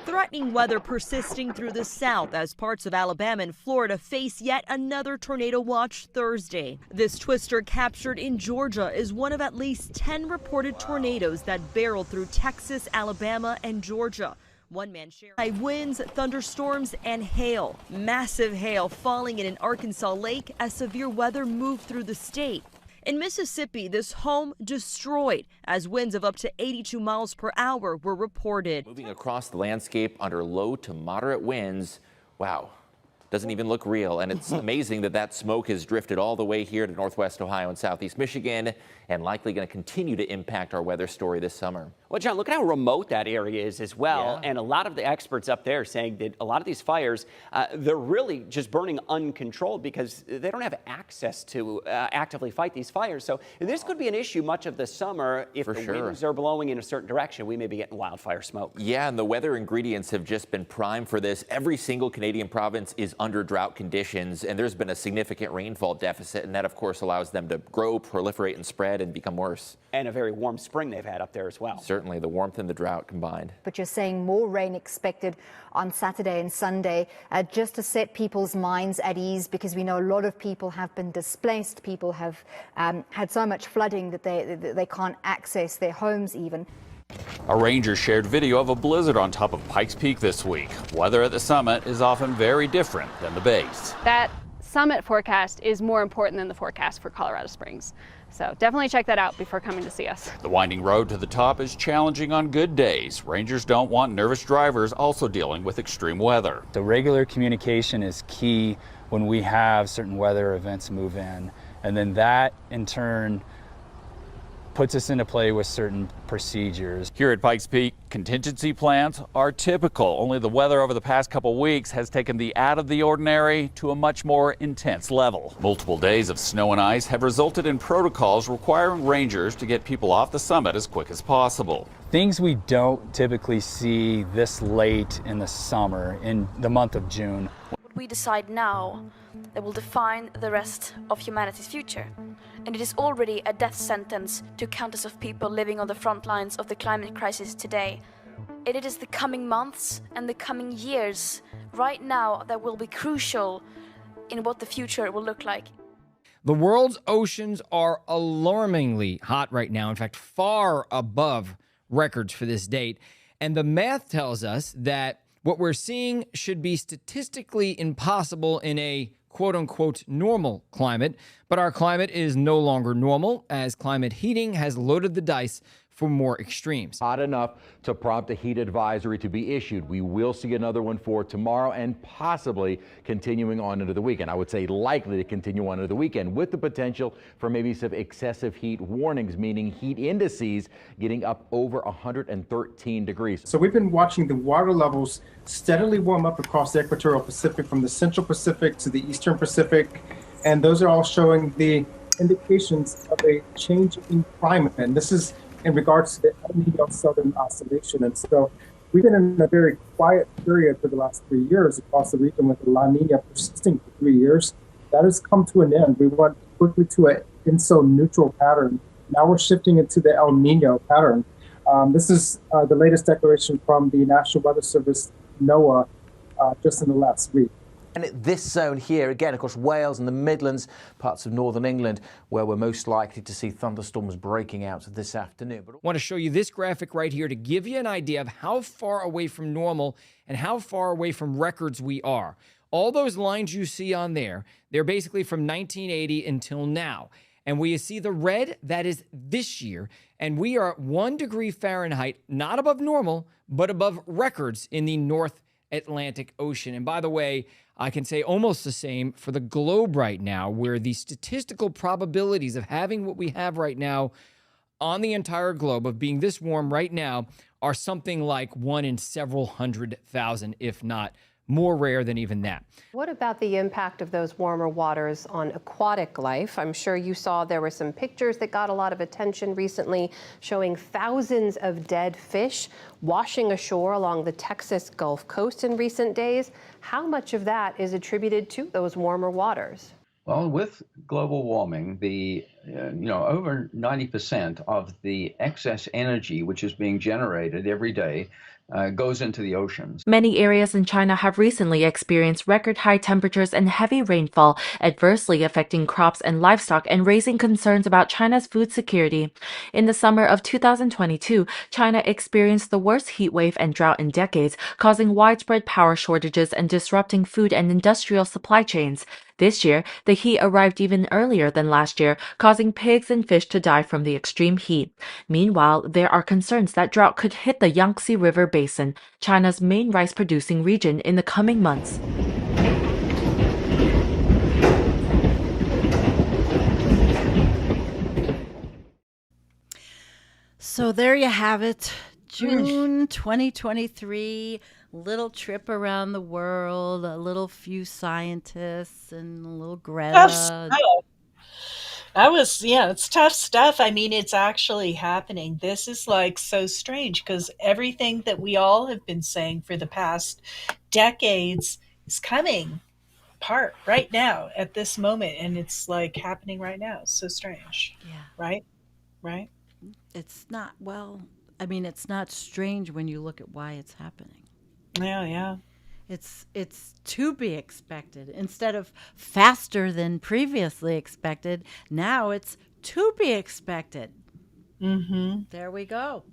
Threatening weather persisting through the south as parts of Alabama and Florida face yet another tornado watch Thursday. This twister captured in Georgia is one of at least 10 reported tornadoes that barreled through Texas, Alabama, and Georgia. One man shared high winds, thunderstorms, and hail. Massive hail falling in an Arkansas lake as severe weather moved through the state. In Mississippi, this home destroyed as winds of up to 82 miles per hour were reported. Moving across the landscape under low to moderate winds. Wow. Doesn't even look real. And it's amazing that that smoke has drifted all the way here to northwest Ohio and southeast Michigan and likely going to continue to impact our weather story this summer. Well, John, look at how remote that area is as well. And a lot of the experts up there saying that a lot of these fires, they're really just burning uncontrolled because they don't have access to actively fight these fires. So this could be an issue much of the summer. If the winds are blowing in a certain direction, we may be getting wildfire smoke. Yeah, and the weather ingredients have just been primed for this. Every single Canadian province is under drought conditions, and there's been a significant rainfall deficit, and that, of course, allows them to grow, proliferate, and spread and become worse. And a very warm spring they've had up there as well. Certainly. certainly the warmth and the drought combined. But you're saying more rain expected on Saturday and Sunday, just to set people's minds at ease, because we know a lot of people have been displaced. People have had so much flooding that they can't access their homes even. A ranger shared video of a blizzard on top of Pikes Peak this week. Weather at the summit is often very different than the base. That summit forecast is more important than the forecast for Colorado Springs. So definitely check that out before coming to see us. The winding road to the top is challenging on good days. Rangers don't want nervous drivers also dealing with extreme weather. The regular communication is key when we have certain weather events move in. And then that in turn puts us into play with certain procedures. Here at Pikes Peak, contingency plans are typical. Only the weather over the past couple weeks has taken the out of the ordinary to a much more intense level. Multiple days of snow and ice have resulted in protocols requiring rangers to get people off the summit as quick as possible. Things we don't typically see this late in the summer, in the month of June. What we decide now that will define the rest of humanity's future. And it is already a death sentence to countless of people living on the front lines of the climate crisis today. And it is the coming months and the coming years right now that will be crucial in what the future will look like. The world's oceans are alarmingly hot right now, in fact, far above records for this date. And the math tells us that what we're seeing should be statistically impossible in a quote-unquote normal climate, but our climate is no longer normal as climate heating has loaded the dice for more extremes. Hot enough to prompt a heat advisory to be issued. We will see another one for tomorrow and possibly continuing on into the weekend. I would say likely to continue on into the weekend with the potential for maybe some excessive heat warnings, meaning heat indices getting up over 113 degrees. So we've been watching the water levels steadily warm up across the equatorial Pacific, from the central Pacific to the eastern Pacific, and those are all showing the indications of a change in climate. And this is in regards to the El Nino Southern Oscillation. And so we've been in a very quiet period for the last 3 years across the region, with the La Nina persisting for 3 years. That has come to an end. We went quickly to an INSO neutral pattern. Now we're shifting into the El Nino pattern. This is the latest declaration from the National Weather Service, NOAA, just in the last week. And this zone here, again, of course, Wales and the Midlands, parts of northern England, where we're most likely to see thunderstorms breaking out this afternoon. I want to show you this graphic right here to give you an idea of how far away from normal and how far away from records we are. All those lines you see on there, they're basically from 1980 until now. And we see the red, that is this year, and we are at 1 degree Fahrenheit, not above normal, but above records in the North Atlantic Ocean. And by the way, I can say almost the same for the globe right now, where the statistical probabilities of having what we have right now on the entire globe, of being this warm right now, are something like 1 in several 100,000, if not more rare than even that. What about the impact of those warmer waters on aquatic life? I'm sure you saw there were some pictures that got a lot of attention recently showing thousands of dead fish washing ashore along the Texas Gulf Coast in recent days. How much of that is attributed to those warmer waters? Well, with global warming, over 90% of the excess energy which is being generated every day goes into the oceans. Many areas in China have recently experienced record high temperatures and heavy rainfall, adversely affecting crops and livestock and raising concerns about China's food security. In the summer of 2022, China experienced the worst heat wave and drought in decades, causing widespread power shortages and disrupting food and industrial supply chains. This year, the heat arrived even earlier than last year, causing pigs and fish to die from the extreme heat. Meanwhile, there are concerns that drought could hit the Yangtze River Basin, China's main rice-producing region, in the coming months. So there you have it. June 2023. Little trip around the world, a little few scientists and a little Greta. Tough stuff. It's tough stuff. I mean, it's actually happening. This is like so strange because everything that we all have been saying for the past decades is coming apart right now at this moment. And it's like happening right now. It's so strange. Yeah. Right? It's not, well, I mean, it's not strange when you look at why it's happening. Yeah. It's to be expected. Instead of faster than previously expected, now it's to be expected. Mm-hmm. There we go.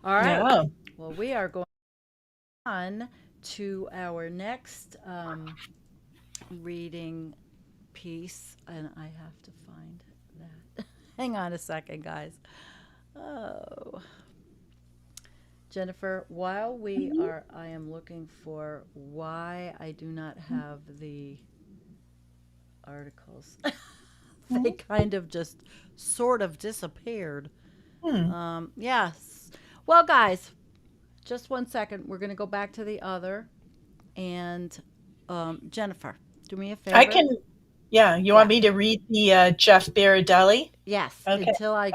All right. Yeah. Well, we are going on to our next reading piece, and I have to find that. Hang on a second, guys. Oh. Jennifer, while I am looking for why I do not have the articles. They kind of just sort of disappeared. Yes. Well, guys, just 1 second. We're going to go back to the other. And Jennifer, do me a favor. I can. Yeah, you want me to read the Jeff Berardelli? Yes. Okay. Until I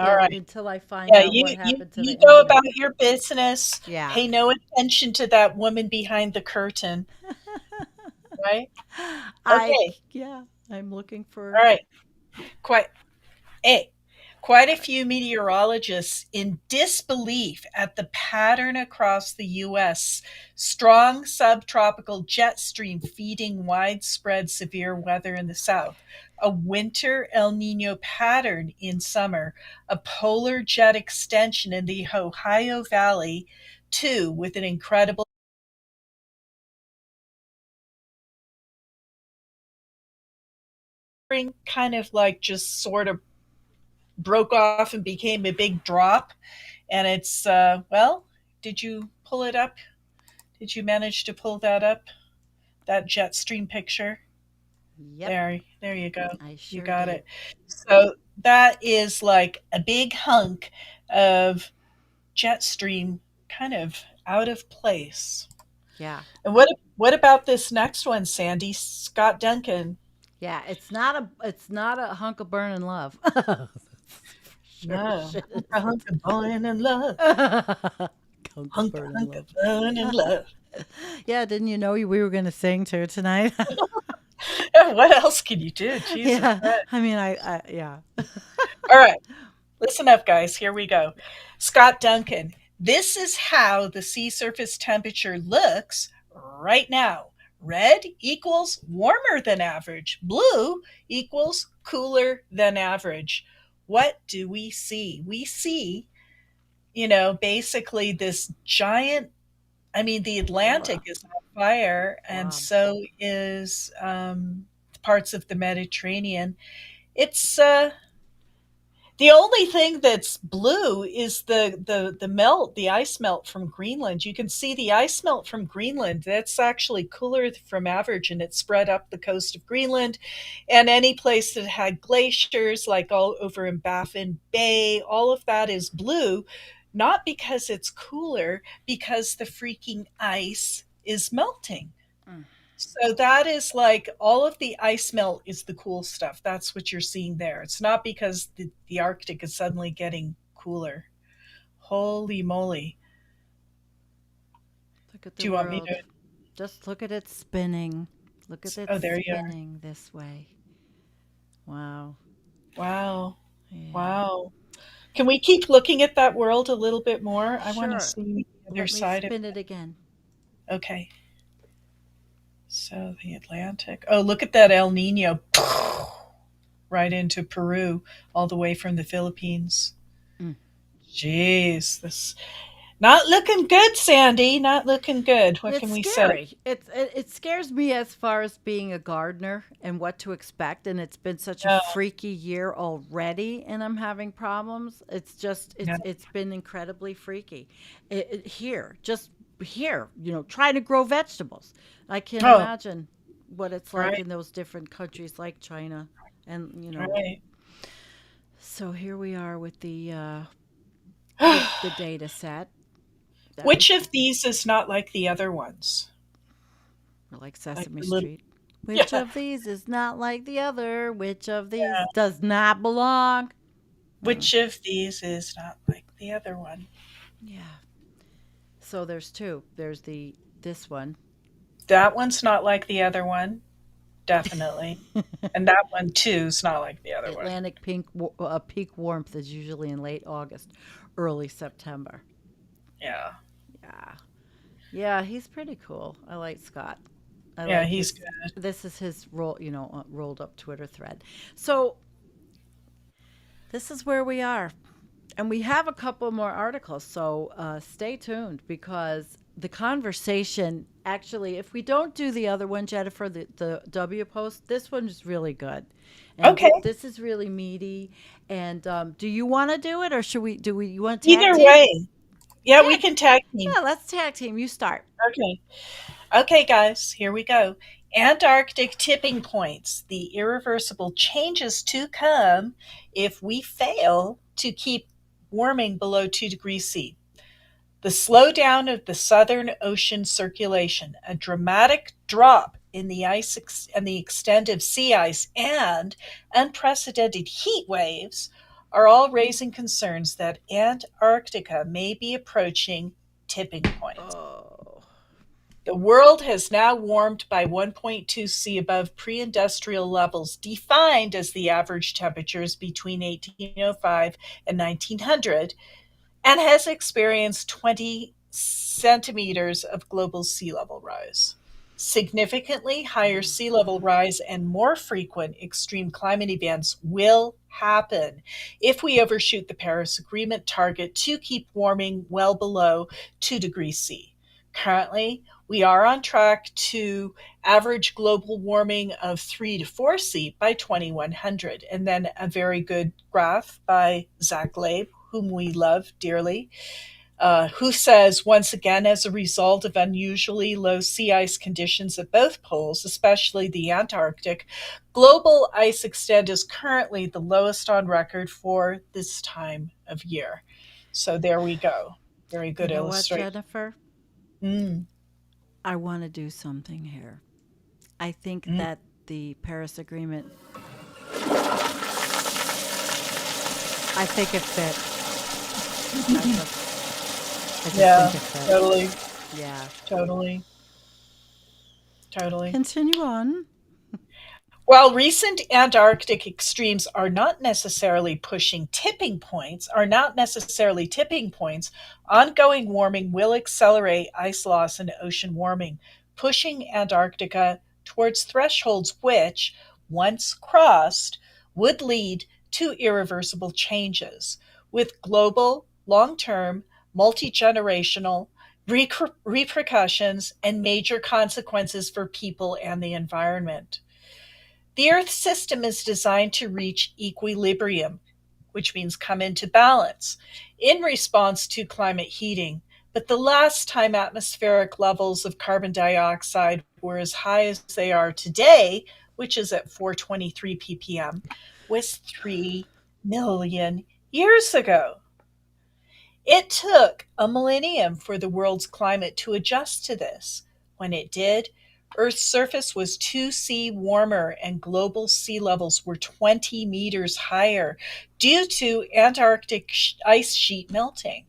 find out what happened to the you go ending. about your business. Yeah. Pay no attention to that woman behind the curtain. Right? Okay. I'm looking for. All right. Quite a few meteorologists in disbelief at the pattern across the U.S. Strong subtropical jet stream feeding widespread severe weather in the south. A winter El Nino pattern in summer. A polar jet extension in the Ohio Valley, too, with an incredible kind of like just sort of broke off and became a big drop. And it's, did you pull it up? Did you manage to pull that up? That jet stream picture? Yep. There you go. I sure You got did. it. So that is like a big hunk of jet stream kind of out of place. Yeah. And what about this next one, Sandy? Scott Duncan. Yeah, it's not a hunk of burning love. No, a hunk of burning love. Hunk of burning love. Yeah, didn't you know we were going to sing too tonight? What else can you do? Jesus. Yeah, I mean, yeah. All right, listen up, guys. Here we go. Scott Duncan. This is how the sea surface temperature looks right now. Red equals warmer than average. Blue equals cooler than average. What do we see? We see, basically this giant, the Atlantic is on fire, and so is parts of the Mediterranean. It's the only thing that's blue is the ice melt from Greenland. You can see the ice melt from Greenland. That's actually cooler from average, and it spread up the coast of Greenland. And any place that had glaciers, like all over in Baffin Bay, all of that is blue, not because it's cooler, because the freaking ice is melting. So that is like all of the ice melt is the cool stuff. That's what you're seeing there. It's not because the Arctic is suddenly getting cooler. Holy moly. Look at the Do you world. want me to? Just look at it spinning. Look at it spinning this way. Wow. Wow. Yeah. Wow. Can we keep looking at that world a little bit more? I want to Sure. see the other side of it. Spin it again. Okay. So the Atlantic. Oh, look at that El Nino. Right into Peru, all the way from the Philippines. Jeez, this not looking good, Sandy. Not looking good. What can we say? It scares me as far as being a gardener and what to expect. And it's been such a freaky year already, and I'm having problems. It's been incredibly freaky. Here, trying to grow vegetables. I can't imagine what it's like in those different countries like China. And, Right. So here we are with the data set. Which of these is not like the other ones? Like Sesame Street. Which of these is not like the other? Which of these does not belong? Which of these is not like the other one? Yeah. So there's two. There's this one. That one's not like the other one. Definitely. And that one, too, is not like the other one. Atlantic peak warmth is usually in late August, early September. Yeah. Yeah, he's pretty cool. I like Scott. I Yeah, like he's his, good. this is his rolled up Twitter thread. So this is where we are. And we have a couple more articles, so stay tuned because the conversation actually, if we don't do the other one, Jennifer, the W post, this one is really good. And Okay. this is really meaty. And do you want to do it or you want to tag Either team? way. Yeah, we can tag team. Yeah, let's tag team. You start. Okay. Okay, guys, here we go. Antarctic tipping points, the irreversible changes to come if we fail to keep warming below 2 degrees C. The slowdown of the Southern Ocean circulation, a dramatic drop in the ice and the extent of sea ice, and unprecedented heat waves are all raising concerns that Antarctica may be approaching tipping points. The world has now warmed by 1.2 C above pre-industrial levels, defined as the average temperatures between 1805 and 1900, and has experienced 20 centimeters of global sea level rise. Significantly higher sea level rise and more frequent extreme climate events will happen if we overshoot the Paris Agreement target to keep warming well below 2 degrees C. Currently, we are on track to average global warming of 3 to 4 C by 2100. And then a very good graph by Zach Labe, whom we love dearly, who says, once again, as a result of unusually low sea ice conditions at both poles, especially the Antarctic, global ice extent is currently the lowest on record for this time of year. So there we go. Very good You know what, illustration. Jennifer? I want to do something here. I think that the Paris Agreement, I think it fits. Yeah, think it fits. totally. Yeah. Totally. Continue on. While recent Antarctic extremes are not necessarily tipping points, ongoing warming will accelerate ice loss and ocean warming, pushing Antarctica towards thresholds which, once crossed, would lead to irreversible changes, with global, long-term, multi-generational repercussions and major consequences for people and the environment. The Earth system is designed to reach equilibrium, which means come into balance, in response to climate heating. But the last time atmospheric levels of carbon dioxide were as high as they are today, which is at 423 ppm, was 3 million years ago. It took a millennium for the world's climate to adjust to this. When it did, Earth's surface was 2 C warmer and global sea levels were 20 meters higher due to Antarctic ice sheet melting.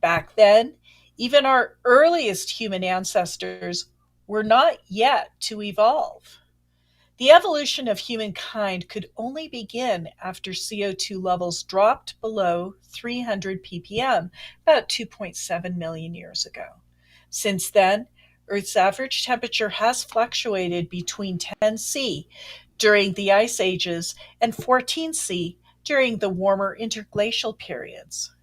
Back then, even our earliest human ancestors were not yet to evolve. The evolution of humankind could only begin after CO2 levels dropped below 300 ppm, about 2.7 million years ago. Since then, Earth's average temperature has fluctuated between 10 C during the ice ages and 14 C during the warmer interglacial periods.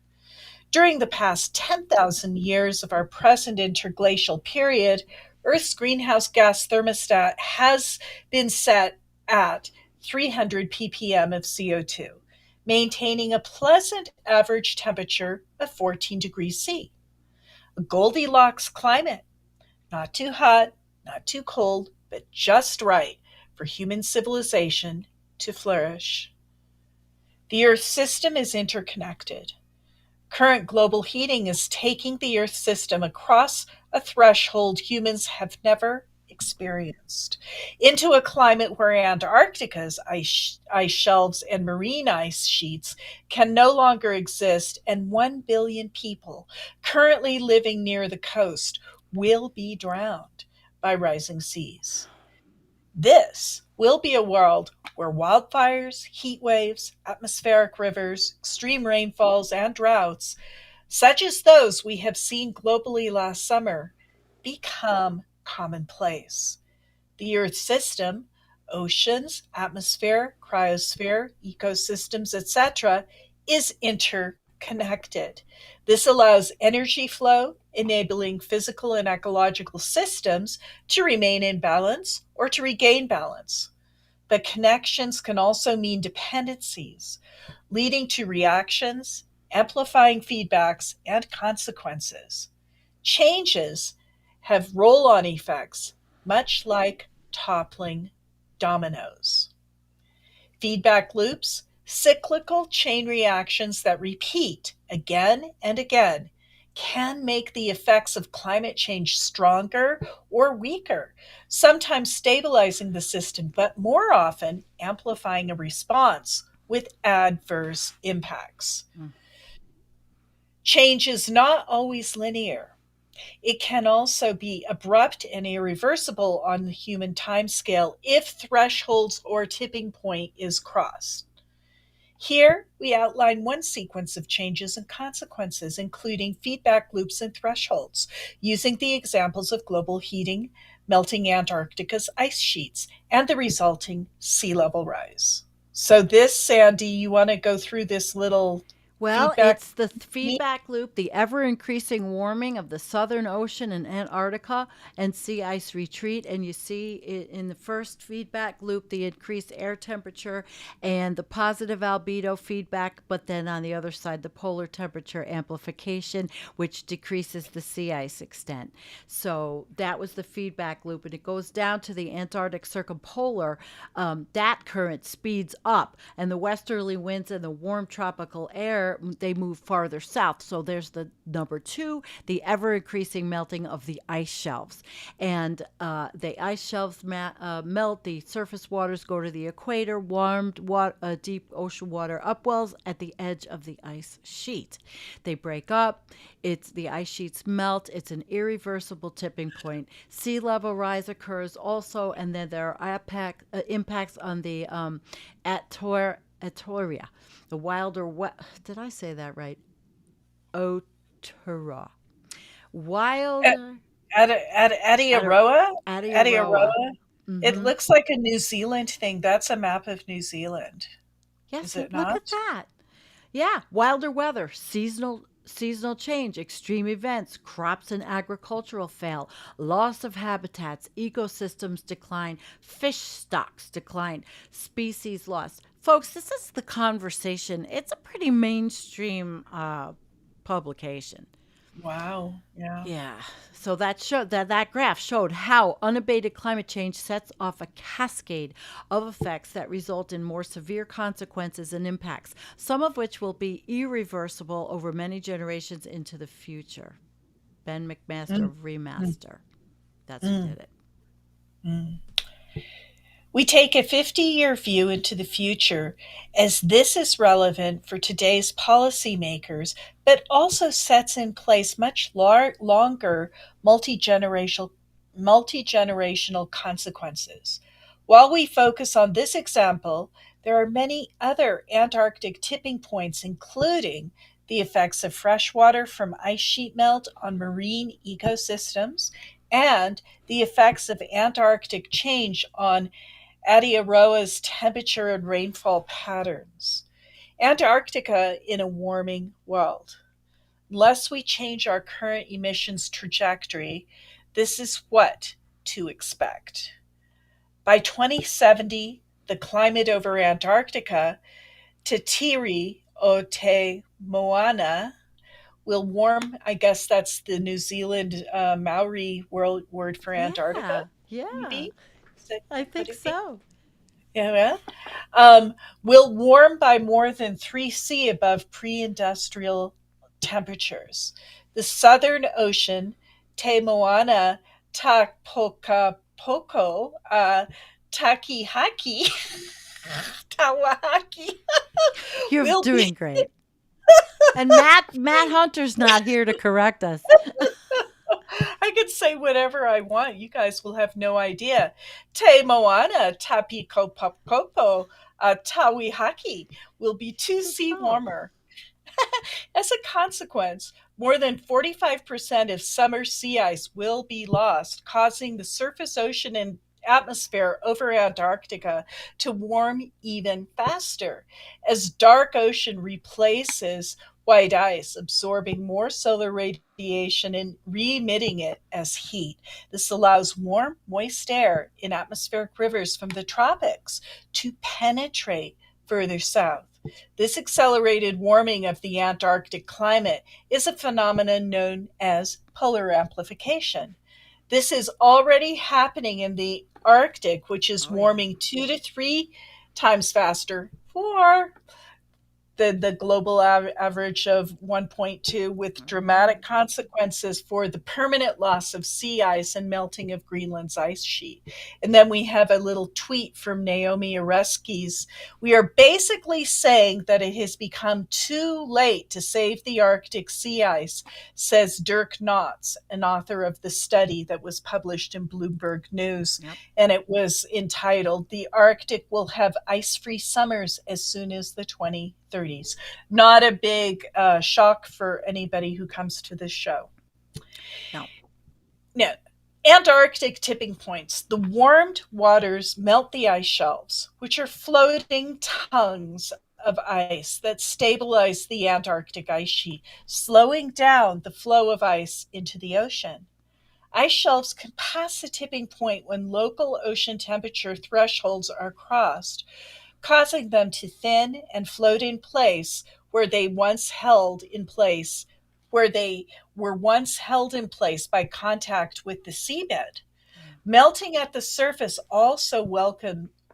During the past 10,000 years of our present interglacial period, Earth's greenhouse gas thermostat has been set at 300 ppm of CO2, maintaining a pleasant average temperature of 14 degrees C. A Goldilocks climate, not too hot, not too cold, but just right for human civilization to flourish. The Earth system is interconnected. Current global heating is taking the Earth system across a threshold humans have never experienced, into a climate where Antarctica's ice shelves and marine ice sheets can no longer exist, and 1 billion people currently living near the coast will be drowned by rising seas. This will be a world where wildfires, heat waves, atmospheric rivers, extreme rainfalls, and droughts such as those we have seen globally last summer, become commonplace. The Earth system, oceans, atmosphere, cryosphere, ecosystems, etc., is interconnected. This allows energy flow, enabling physical and ecological systems to remain in balance or to regain balance. But connections can also mean dependencies, leading to reactions, amplifying feedbacks, and consequences. Changes have roll on effects, much like toppling dominoes. Feedback loops, cyclical chain reactions that repeat again and again, can make the effects of climate change stronger or weaker, sometimes stabilizing the system, but more often amplifying a response with adverse impacts. Change is not always linear. It can also be abrupt and irreversible on the human timescale if thresholds or tipping point is crossed. Here, we outline one sequence of changes and consequences, including feedback loops and thresholds, using the examples of global heating, melting Antarctica's ice sheets, and the resulting sea level rise. So this, Sandy, you want to go through this little Well, feedback? it's the feedback loop, the ever-increasing warming of the Southern Ocean and Antarctica and sea ice retreat. And you see in the first feedback loop, the increased air temperature and the positive albedo feedback, but then on the other side, the polar temperature amplification, which decreases the sea ice extent. So that was the feedback loop, and it goes down to the Antarctic circumpolar. That current speeds up, and the westerly winds and the warm tropical air, they move farther south. So there's the number 2, the ever-increasing melting of the ice shelves. And the ice shelves melt, the surface waters go to the equator, warmed deep ocean water upwells at the edge of the ice sheet. They break up, the ice sheets melt, it's an irreversible tipping point. Sea level rise occurs also, and then there are impacts on the Atoria, the wilder, did I say that right? Otura. Wilder. Adiaroa? Adiaroa. It looks like a New Zealand thing. That's a map of New Zealand. Yes, Is it look not? at that. Yeah, wilder weather, seasonal change, extreme events, crops and agricultural fail, loss of habitats, ecosystems decline, fish stocks decline, species loss. Folks, this is the conversation. It's a pretty mainstream publication. Wow. Yeah. Yeah. So that graph showed how unabated climate change sets off a cascade of effects that result in more severe consequences and impacts, some of which will be irreversible over many generations into the future. Ben McMaster of Remaster. That's who did it. We take a 50-year view into the future, as this is relevant for today's policymakers, but also sets in place much longer multi-generational consequences. While we focus on this example, there are many other Antarctic tipping points, including the effects of freshwater from ice sheet melt on marine ecosystems, and the effects of Antarctic change on Adiaroa's temperature and rainfall patterns. Antarctica in a warming world. Unless we change our current emissions trajectory, this is what to expect. By 2070, the climate over Antarctica, Te Tiri o Te Moana, will warm. I guess that's the New Zealand Maori word for Antarctica. Yeah. Maybe? I think so. Yeah. Will warm by more than 3°C above pre-industrial temperatures. The Southern Ocean, Te Moana Takapoko, Takihaki, Tawahaki. You're doing great. And Matt Hunter's not here to correct us. I could say whatever I want. You guys will have no idea. Te Moana Tapikopopo Tawihaki will be 2°C warmer. As a consequence, more than 45% of summer sea ice will be lost, causing the surface ocean and atmosphere over Antarctica to warm even faster as dark ocean replaces white ice, absorbing more solar radiation and re-emitting it as heat. This allows warm, moist air in atmospheric rivers from the tropics to penetrate further south. This accelerated warming of the Antarctic climate is a phenomenon known as polar amplification. This is already happening in the Arctic, which is warming 2 to 3 times faster for the global average of 1.2, with dramatic consequences for the permanent loss of sea ice and melting of Greenland's ice sheet. And then we have a little tweet from Naomi Oreskes. We are basically saying that it has become too late to save the Arctic sea ice, says Dirk Knotts, an author of the study that was published in Bloomberg News. Yep. And it was entitled, "The Arctic Will Have Ice-Free Summers as Soon as the 2030s." Not a big shock for anybody who comes to this show. No. Now, Antarctic tipping points. The warmed waters melt the ice shelves, which are floating tongues of ice that stabilize the Antarctic ice sheet, slowing down the flow of ice into the ocean. Ice shelves can pass a tipping point when local ocean temperature thresholds are crossed, causing them to thin and float in place where they were once held in place by contact with the seabed. Melting at the surface also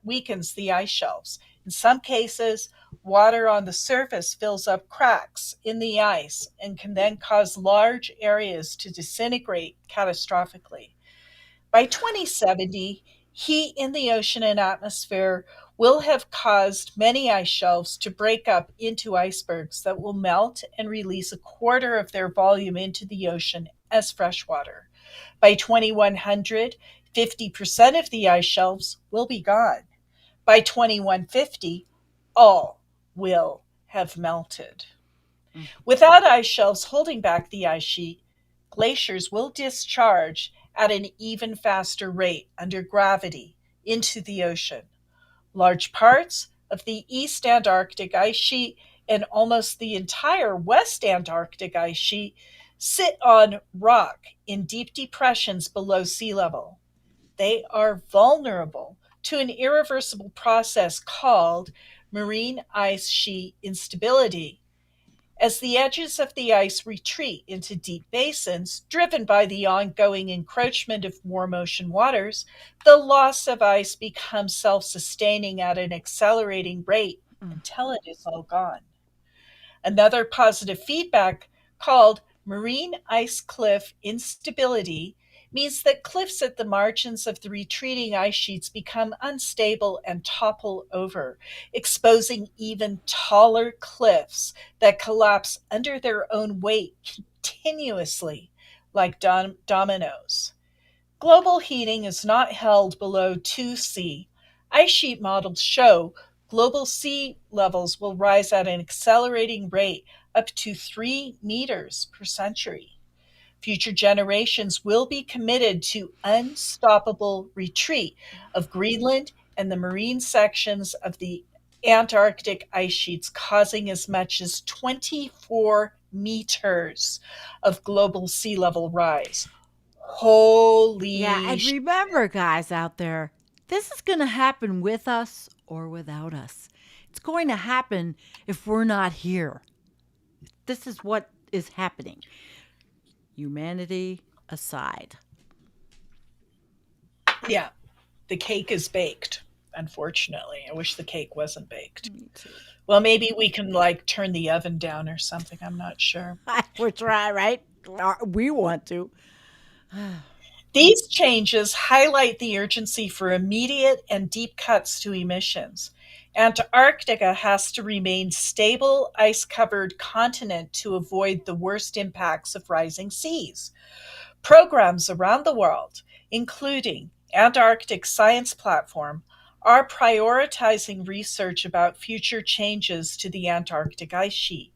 weakens the ice shelves. In some cases, water on the surface fills up cracks in the ice and can then cause large areas to disintegrate catastrophically. By 2070, heat in the ocean and atmosphere will have caused many ice shelves to break up into icebergs that will melt and release a quarter of their volume into the ocean as freshwater. By 2100, 50% of the ice shelves will be gone. By 2150, all will have melted. Without ice shelves holding back the ice sheet, glaciers will discharge at an even faster rate under gravity into the ocean. Large parts of the East Antarctic ice sheet and almost the entire West Antarctic ice sheet sit on rock in deep depressions below sea level. They are vulnerable to an irreversible process called marine ice sheet instability. As the edges of the ice retreat into deep basins, driven by the ongoing encroachment of warm ocean waters, the loss of ice becomes self-sustaining at an accelerating rate until it is all gone. Another positive feedback, called marine ice cliff instability, means that cliffs at the margins of the retreating ice sheets become unstable and topple over, exposing even taller cliffs that collapse under their own weight continuously, like dominoes. Global heating is not held below 2°C. Ice sheet models show global sea levels will rise at an accelerating rate up to 3 meters per century. Future generations will be committed to unstoppable retreat of Greenland and the marine sections of the Antarctic ice sheets, causing as much as 24 meters of global sea level rise. Holy Yeah, and remember, guys out there, this is going to happen with us or without us. It's going to happen if we're not here. This is what is happening. Humanity aside. Yeah, the cake is baked, unfortunately. I wish the cake wasn't baked. Me too. Well, maybe we can turn the oven down or something. I'm not sure. We're trying, right? We want to. These changes highlight the urgency for immediate and deep cuts to emissions. Antarctica has to remain stable, ice-covered continent to avoid the worst impacts of rising seas. Programs around the world, including Antarctic Science Platform, are prioritizing research about future changes to the Antarctic ice sheet.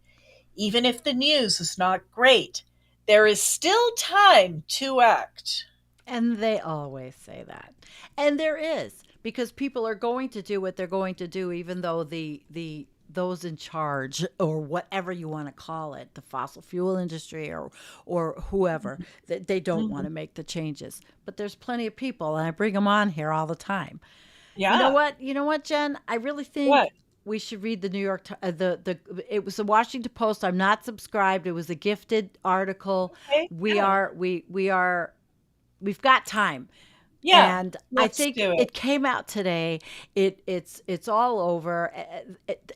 Even if the news is not great, there is still time to act. And they always say that. And there is, because people are going to do what they're going to do, even though those in charge, or whatever you want to call it, the fossil fuel industry or whoever, they don't want to make the changes. But there's plenty of people, and I bring them on here all the time. Yeah. You know what, Jen? I really think we should read the New York it was the Washington Post. I'm not subscribed. It was a gifted article. Okay. We've got time. Yeah, and I think it came out today. It's all over.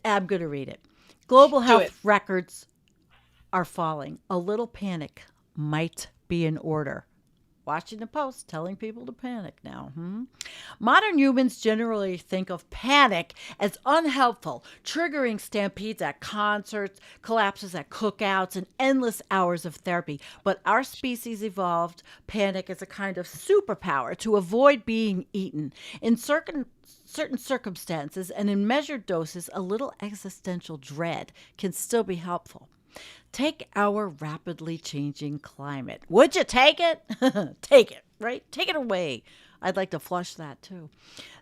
I'm going to read it. Global health records are falling. A little panic might be in order. Washington Post telling people to panic now. Modern humans generally think of panic as unhelpful, triggering stampedes at concerts, collapses at cookouts, and endless hours of therapy. But our species evolved panic as a kind of superpower to avoid being eaten. In certain circumstances and in measured doses, a little existential dread can still be helpful. Take our rapidly changing climate. Would you take it? Take it, right? Take it away. I'd like to flush that too.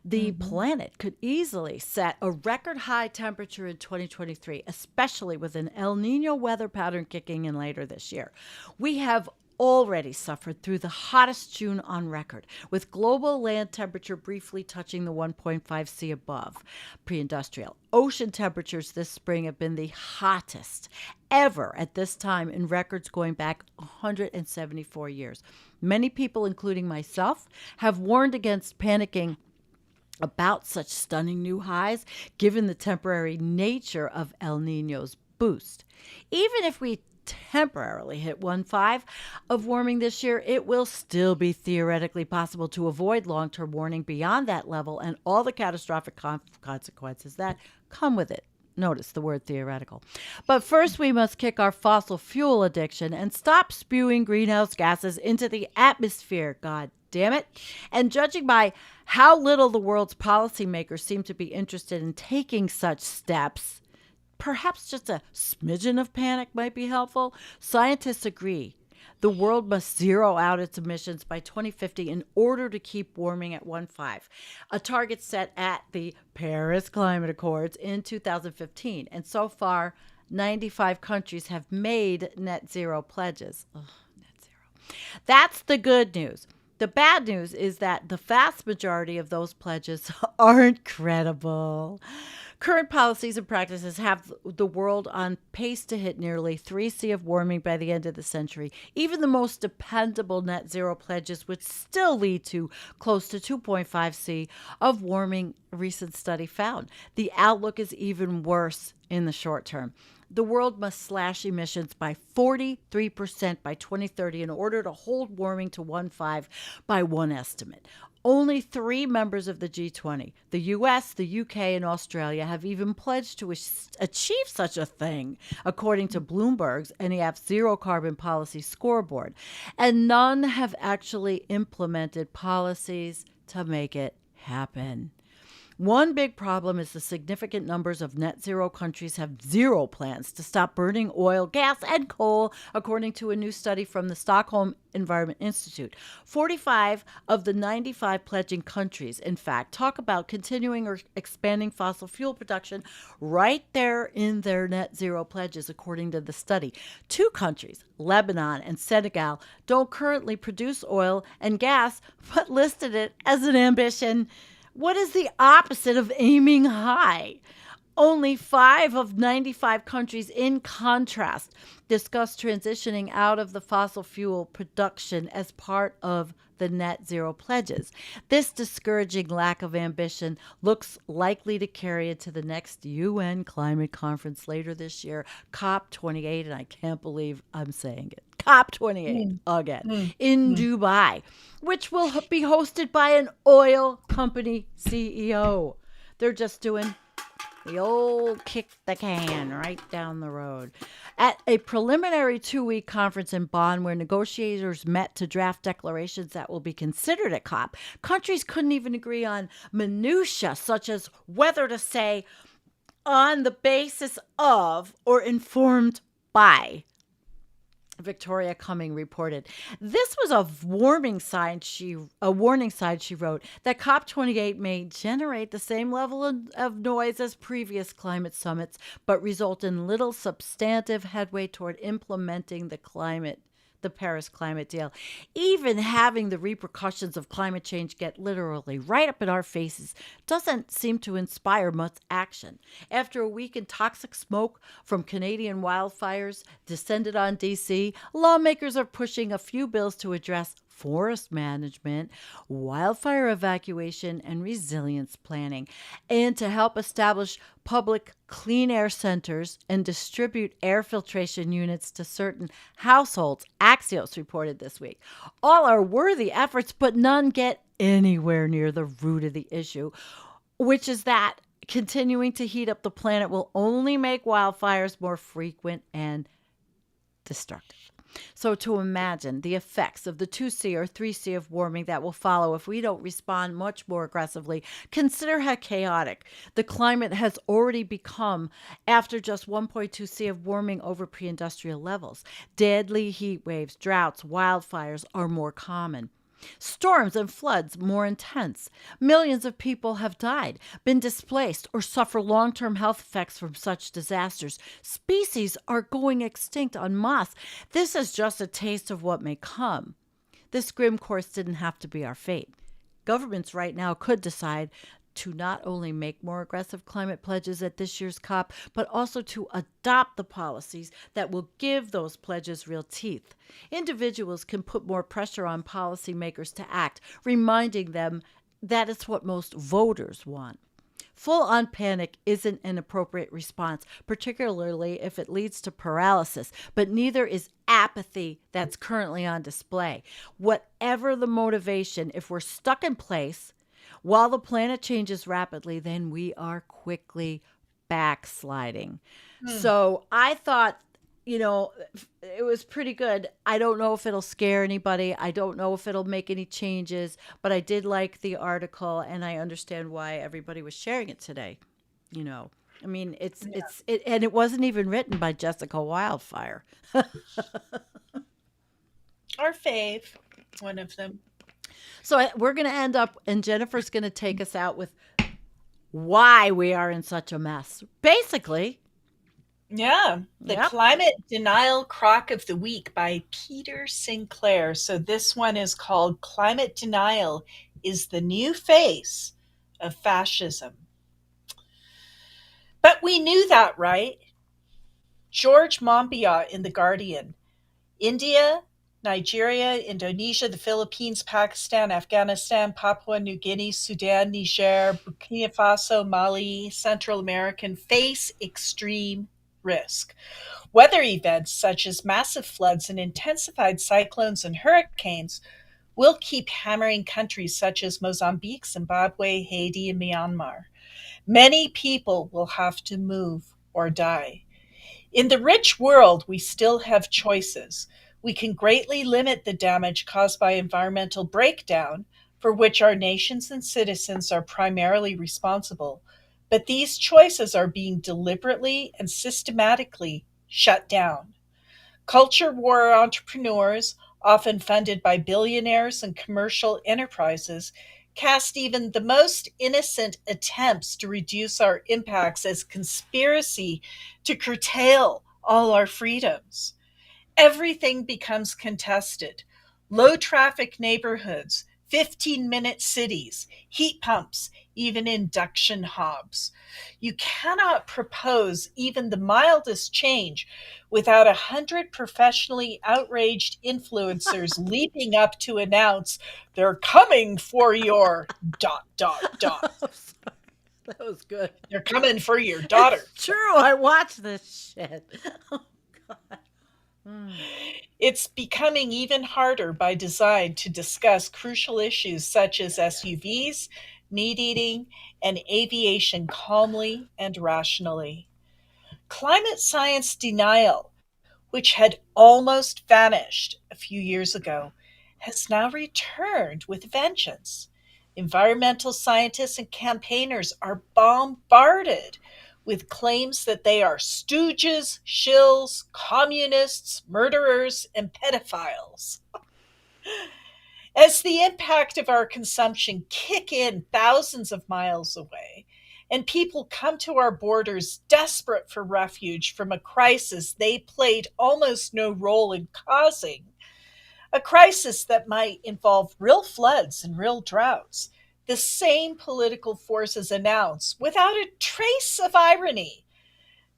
The planet could easily set a record high temperature in 2023, especially with an El Nino weather pattern kicking in later this year. We have already suffered through the hottest June on record, with global land temperature briefly touching the 1.5 C above pre-industrial. Ocean temperatures this spring have been the hottest ever at this time in records going back 174 years. Many people, including myself, have warned against panicking about such stunning new highs, given the temporary nature of El Nino's boost. Even if we temporarily hit 1.5 of warming this year, it will still be theoretically possible to avoid long-term warming beyond that level and all the catastrophic consequences that come with it. Notice the word theoretical. But first, we must kick our fossil fuel addiction and stop spewing greenhouse gases into the atmosphere. God damn it. And judging by how little the world's policymakers seem to be interested in taking such steps, perhaps just a smidgen of panic might be helpful. Scientists agree the world must zero out its emissions by 2050 in order to keep warming at 1.5, a target set at the Paris Climate Accords in 2015. And so far, 95 countries have made net zero pledges. Net zero. That's the good news. The bad news is that the vast majority of those pledges aren't credible. Current policies and practices have the world on pace to hit nearly 3 C of warming by the end of the century. Even the most dependable net zero pledges would still lead to close to 2.5 C of warming, a recent study found. The outlook is even worse in the short term. The world must slash emissions by 43% by 2030 in order to hold warming to 1.5 by one estimate. Only 3 members of the G20, the U.S., the UK, and Australia, have even pledged to achieve such a thing, according to Bloomberg's NEF Zero Carbon Policy Scoreboard. And none have actually implemented policies to make it happen. One big problem is the significant numbers of net zero countries have zero plans to stop burning oil, gas, and coal, according to a new study from the Stockholm Environment Institute. 45 of the 95 pledging countries, in fact, talk about continuing or expanding fossil fuel production right there in their net zero pledges, according to the study. 2 countries, Lebanon and Senegal, don't currently produce oil and gas, but listed it as an ambition. What is the opposite of aiming high? Only 5 of 95 countries, in contrast, discuss transitioning out of the fossil fuel production as part of the net zero pledges. This discouraging lack of ambition looks likely to carry into the next UN climate conference later this year, COP28, and I can't believe I'm saying it. COP28 again in Dubai, which will be hosted by an oil company CEO. They're just doing the old kick the can right down the road. At a preliminary 2-week conference in Bonn where negotiators met to draft declarations that will be considered at COP, countries couldn't even agree on minutiae such as whether to say on the basis of or informed by Victoria Cumming reported. This was a warning sign she wrote that COP28 may generate the same level of noise as previous climate summits, but result in little substantive headway toward implementing the Paris climate deal. Even having the repercussions of climate change get literally right up in our faces doesn't seem to inspire much action. After a week in toxic smoke from Canadian wildfires descended on DC, lawmakers are pushing a few bills to address forest management, wildfire evacuation, and resilience planning, and to help establish public clean air centers and distribute air filtration units to certain households, Axios reported this week. All are worthy efforts, but none get anywhere near the root of the issue, which is that continuing to heat up the planet will only make wildfires more frequent and destructive. So to imagine the effects of the 2C or 3C of warming that will follow if we don't respond much more aggressively, consider how chaotic the climate has already become after just 1.2C of warming over pre-industrial levels. Deadly heat waves, droughts, wildfires are more common. Storms and floods more intense. Millions of people have died, been displaced, or suffer long-term health effects from such disasters. Species are going extinct en masse. This is just a taste of what may come. This grim course didn't have to be our fate. Governments right now could decide to not only make more aggressive climate pledges at this year's COP, but also to adopt the policies that will give those pledges real teeth. Individuals can put more pressure on policymakers to act, reminding them that it's what most voters want. Full-on panic isn't an appropriate response, particularly if it leads to paralysis, but neither is apathy that's currently on display. Whatever the motivation, if we're stuck in place while the planet changes rapidly, then we are quickly backsliding. So I thought, it was pretty good. I don't know if it'll scare anybody. I don't know if it'll make any changes, but I did like the article, and I understand why everybody was sharing it today. I mean, and it wasn't even written by Jessica Wildfire. Our fave, one of them. So we're going to end up, and Jennifer's going to take us out with why we are in such a mess. Basically. Yeah. The Climate Denial Crock of the Week by Peter Sinclair. So this one is called Climate Denial is the New Face of Fascism. But we knew that, right? George Monbiot in The Guardian. India, Nigeria, Indonesia, the Philippines, Pakistan, Afghanistan, Papua New Guinea, Sudan, Niger, Burkina Faso, Mali, Central American face extreme risk. Weather events such as massive floods and intensified cyclones and hurricanes will keep hammering countries such as Mozambique, Zimbabwe, Haiti, and Myanmar. Many people will have to move or die. In the rich world, we still have choices. We can greatly limit the damage caused by environmental breakdown, for which our nations and citizens are primarily responsible. But these choices are being deliberately and systematically shut down. Culture war entrepreneurs, often funded by billionaires and commercial enterprises, cast even the most innocent attempts to reduce our impacts as conspiracy to curtail all our freedoms. Everything becomes contested. Low traffic neighborhoods, 15-minute cities, heat pumps, even induction hobs. You cannot propose even the mildest change without 100 professionally outraged influencers leaping up to announce they're coming for your ... That was good. They're coming for your daughter. It's true. I watched this shit. Oh, God. It's becoming even harder by design to discuss crucial issues such as SUVs, meat eating, and aviation calmly and rationally. Climate science denial, which had almost vanished a few years ago, has now returned with vengeance. Environmental scientists and campaigners are bombarded with claims that they are stooges, shills, communists, murderers, and pedophiles. As the impact of our consumption kick in thousands of miles away, and people come to our borders desperate for refuge from a crisis they played almost no role in causing, a crisis that might involve real floods and real droughts, the same political forces announce, without a trace of irony,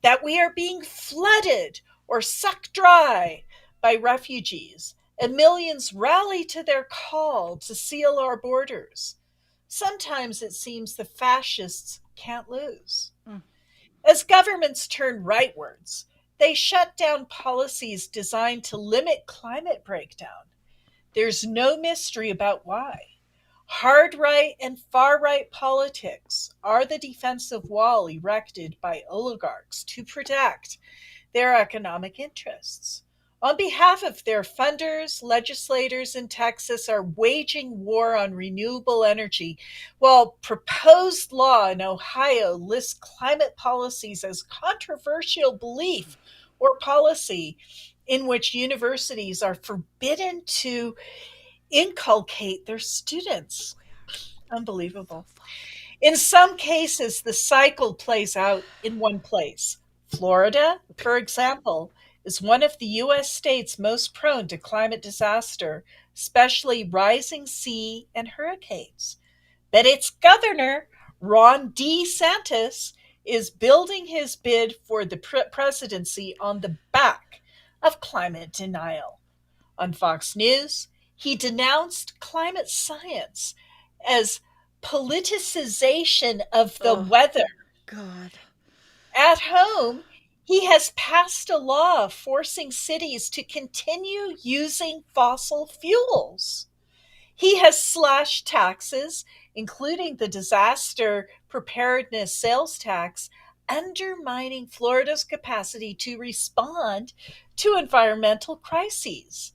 that we are being flooded or sucked dry by refugees, and millions rally to their call to seal our borders. Sometimes it seems the fascists can't lose. As governments turn rightwards, they shut down policies designed to limit climate breakdown. There's no mystery about why. Hard right and far right politics are the defensive wall erected by oligarchs to protect their economic interests. On behalf of their funders, legislators in Texas are waging war on renewable energy, while proposed law in Ohio lists climate policies as controversial belief or policy, in which universities are forbidden to inculcate their students. Unbelievable. In some cases, the cycle plays out in one place. Florida, for example, is one of the U.S. states most prone to climate disaster, especially rising sea and hurricanes. But its governor, Ron DeSantis, is building his bid for the presidency on the back of climate denial. On Fox News, he denounced climate science as politicization of the weather. God. At home, he has passed a law forcing cities to continue using fossil fuels. He has slashed taxes, including the disaster preparedness sales tax, undermining Florida's capacity to respond to environmental crises.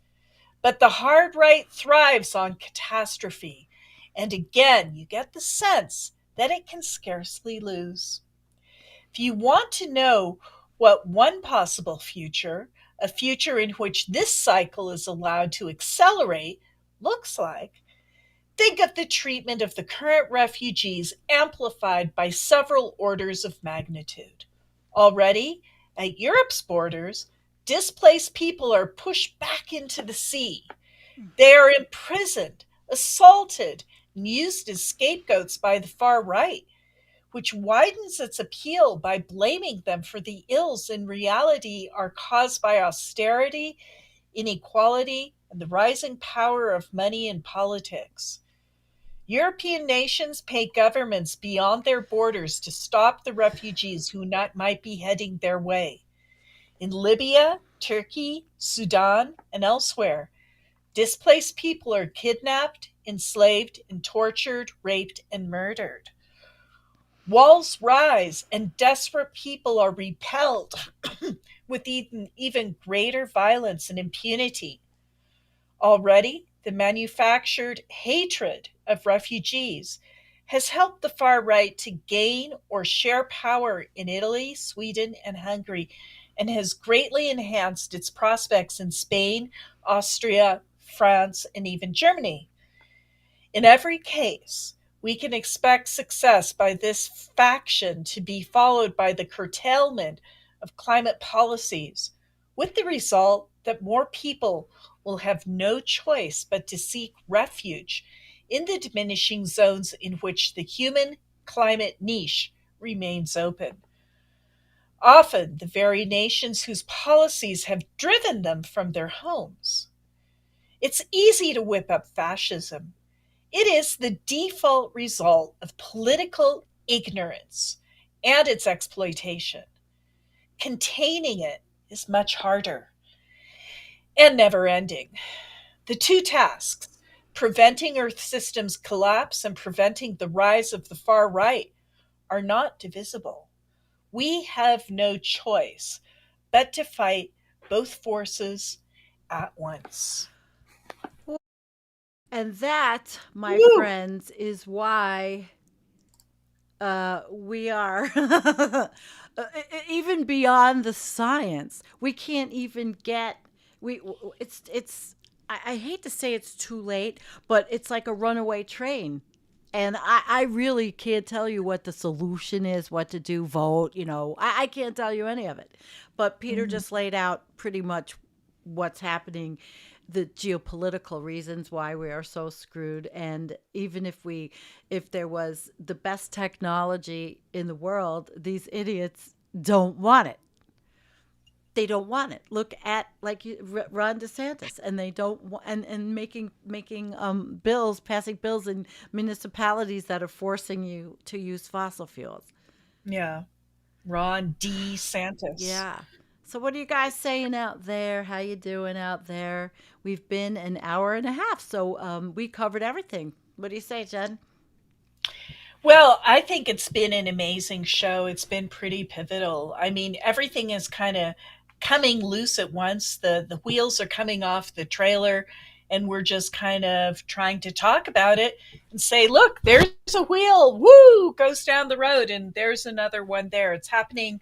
But the hard right thrives on catastrophe, and again, you get the sense that it can scarcely lose. If you want to know what one possible future, a future in which this cycle is allowed to accelerate, looks like, think of the treatment of the current refugees amplified by several orders of magnitude. Already, at Europe's borders, displaced people are pushed back into the sea. They are imprisoned, assaulted, and used as scapegoats by the far right, which widens its appeal by blaming them for the ills in reality are caused by austerity, inequality, and the rising power of money in politics. European nations pay governments beyond their borders to stop the refugees who might be heading their way. In Libya, Turkey, Sudan, and elsewhere, displaced people are kidnapped, enslaved, and tortured, raped, and murdered. Walls rise and desperate people are repelled with even greater violence and impunity. Already, the manufactured hatred of refugees has helped the far right to gain or share power in Italy, Sweden, and Hungary, and has greatly enhanced its prospects in Spain, Austria, France, and even Germany. In every case, we can expect success by this faction to be followed by the curtailment of climate policies, with the result that more people will have no choice but to seek refuge in the diminishing zones in which the human climate niche remains open. Often the very nations whose policies have driven them from their homes. It's easy to whip up fascism. It is the default result of political ignorance and its exploitation. Containing it is much harder and never-ending. The two tasks, preventing Earth systems collapse and preventing the rise of the far right, are not divisible. We have no choice but to fight both forces at once. And that, my friends, is why we are even beyond the science. We can't even get it's I hate to say it's too late, but it's like a runaway train. And I really can't tell you what the solution is, what to do, vote, I can't tell you any of it. But Peter just laid out pretty much what's happening, the geopolitical reasons why we are so screwed. And even if there was the best technology in the world, these idiots don't want it. They don't want it. Look at Ron DeSantis, and they don't want, and making bills, passing bills in municipalities that are forcing you to use fossil fuels. Yeah, Ron DeSantis. Yeah. So what are you guys saying out there? How you doing out there? We've been an hour and a half, so we covered everything. What do you say, Jen? Well, I think it's been an amazing show. It's been pretty pivotal. I mean, everything is kind of coming loose at once. The wheels are coming off the trailer, and we're just kind of trying to talk about it and say, look, there's a wheel, woo, goes down the road, and there's another one there. It's happening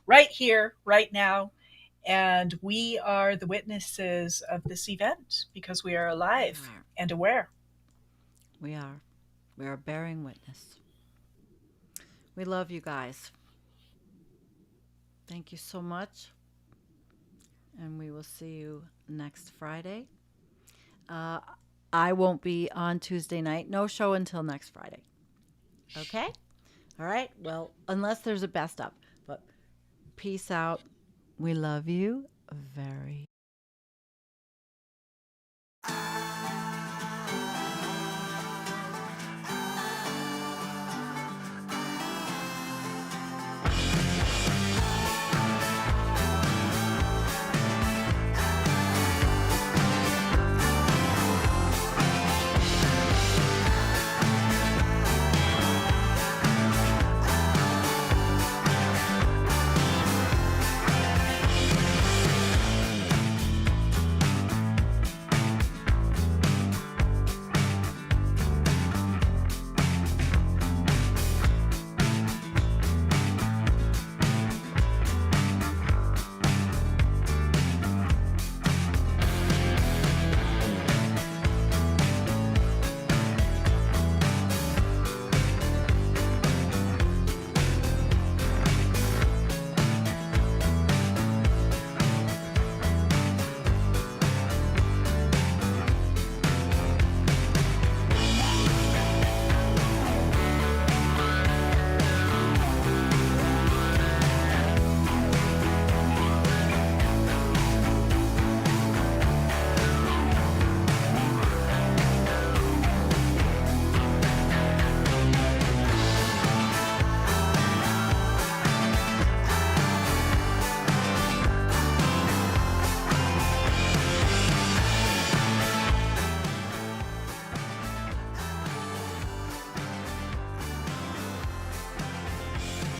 right here, right now. And we are the witnesses of this event because we are alive and aware. We are. We are bearing witness. We love you guys. Thank you so much. And we will see you next Friday. I won't be on Tuesday night. No show until next Friday. Okay? All right. Well, unless there's a best up. But peace out. We love you very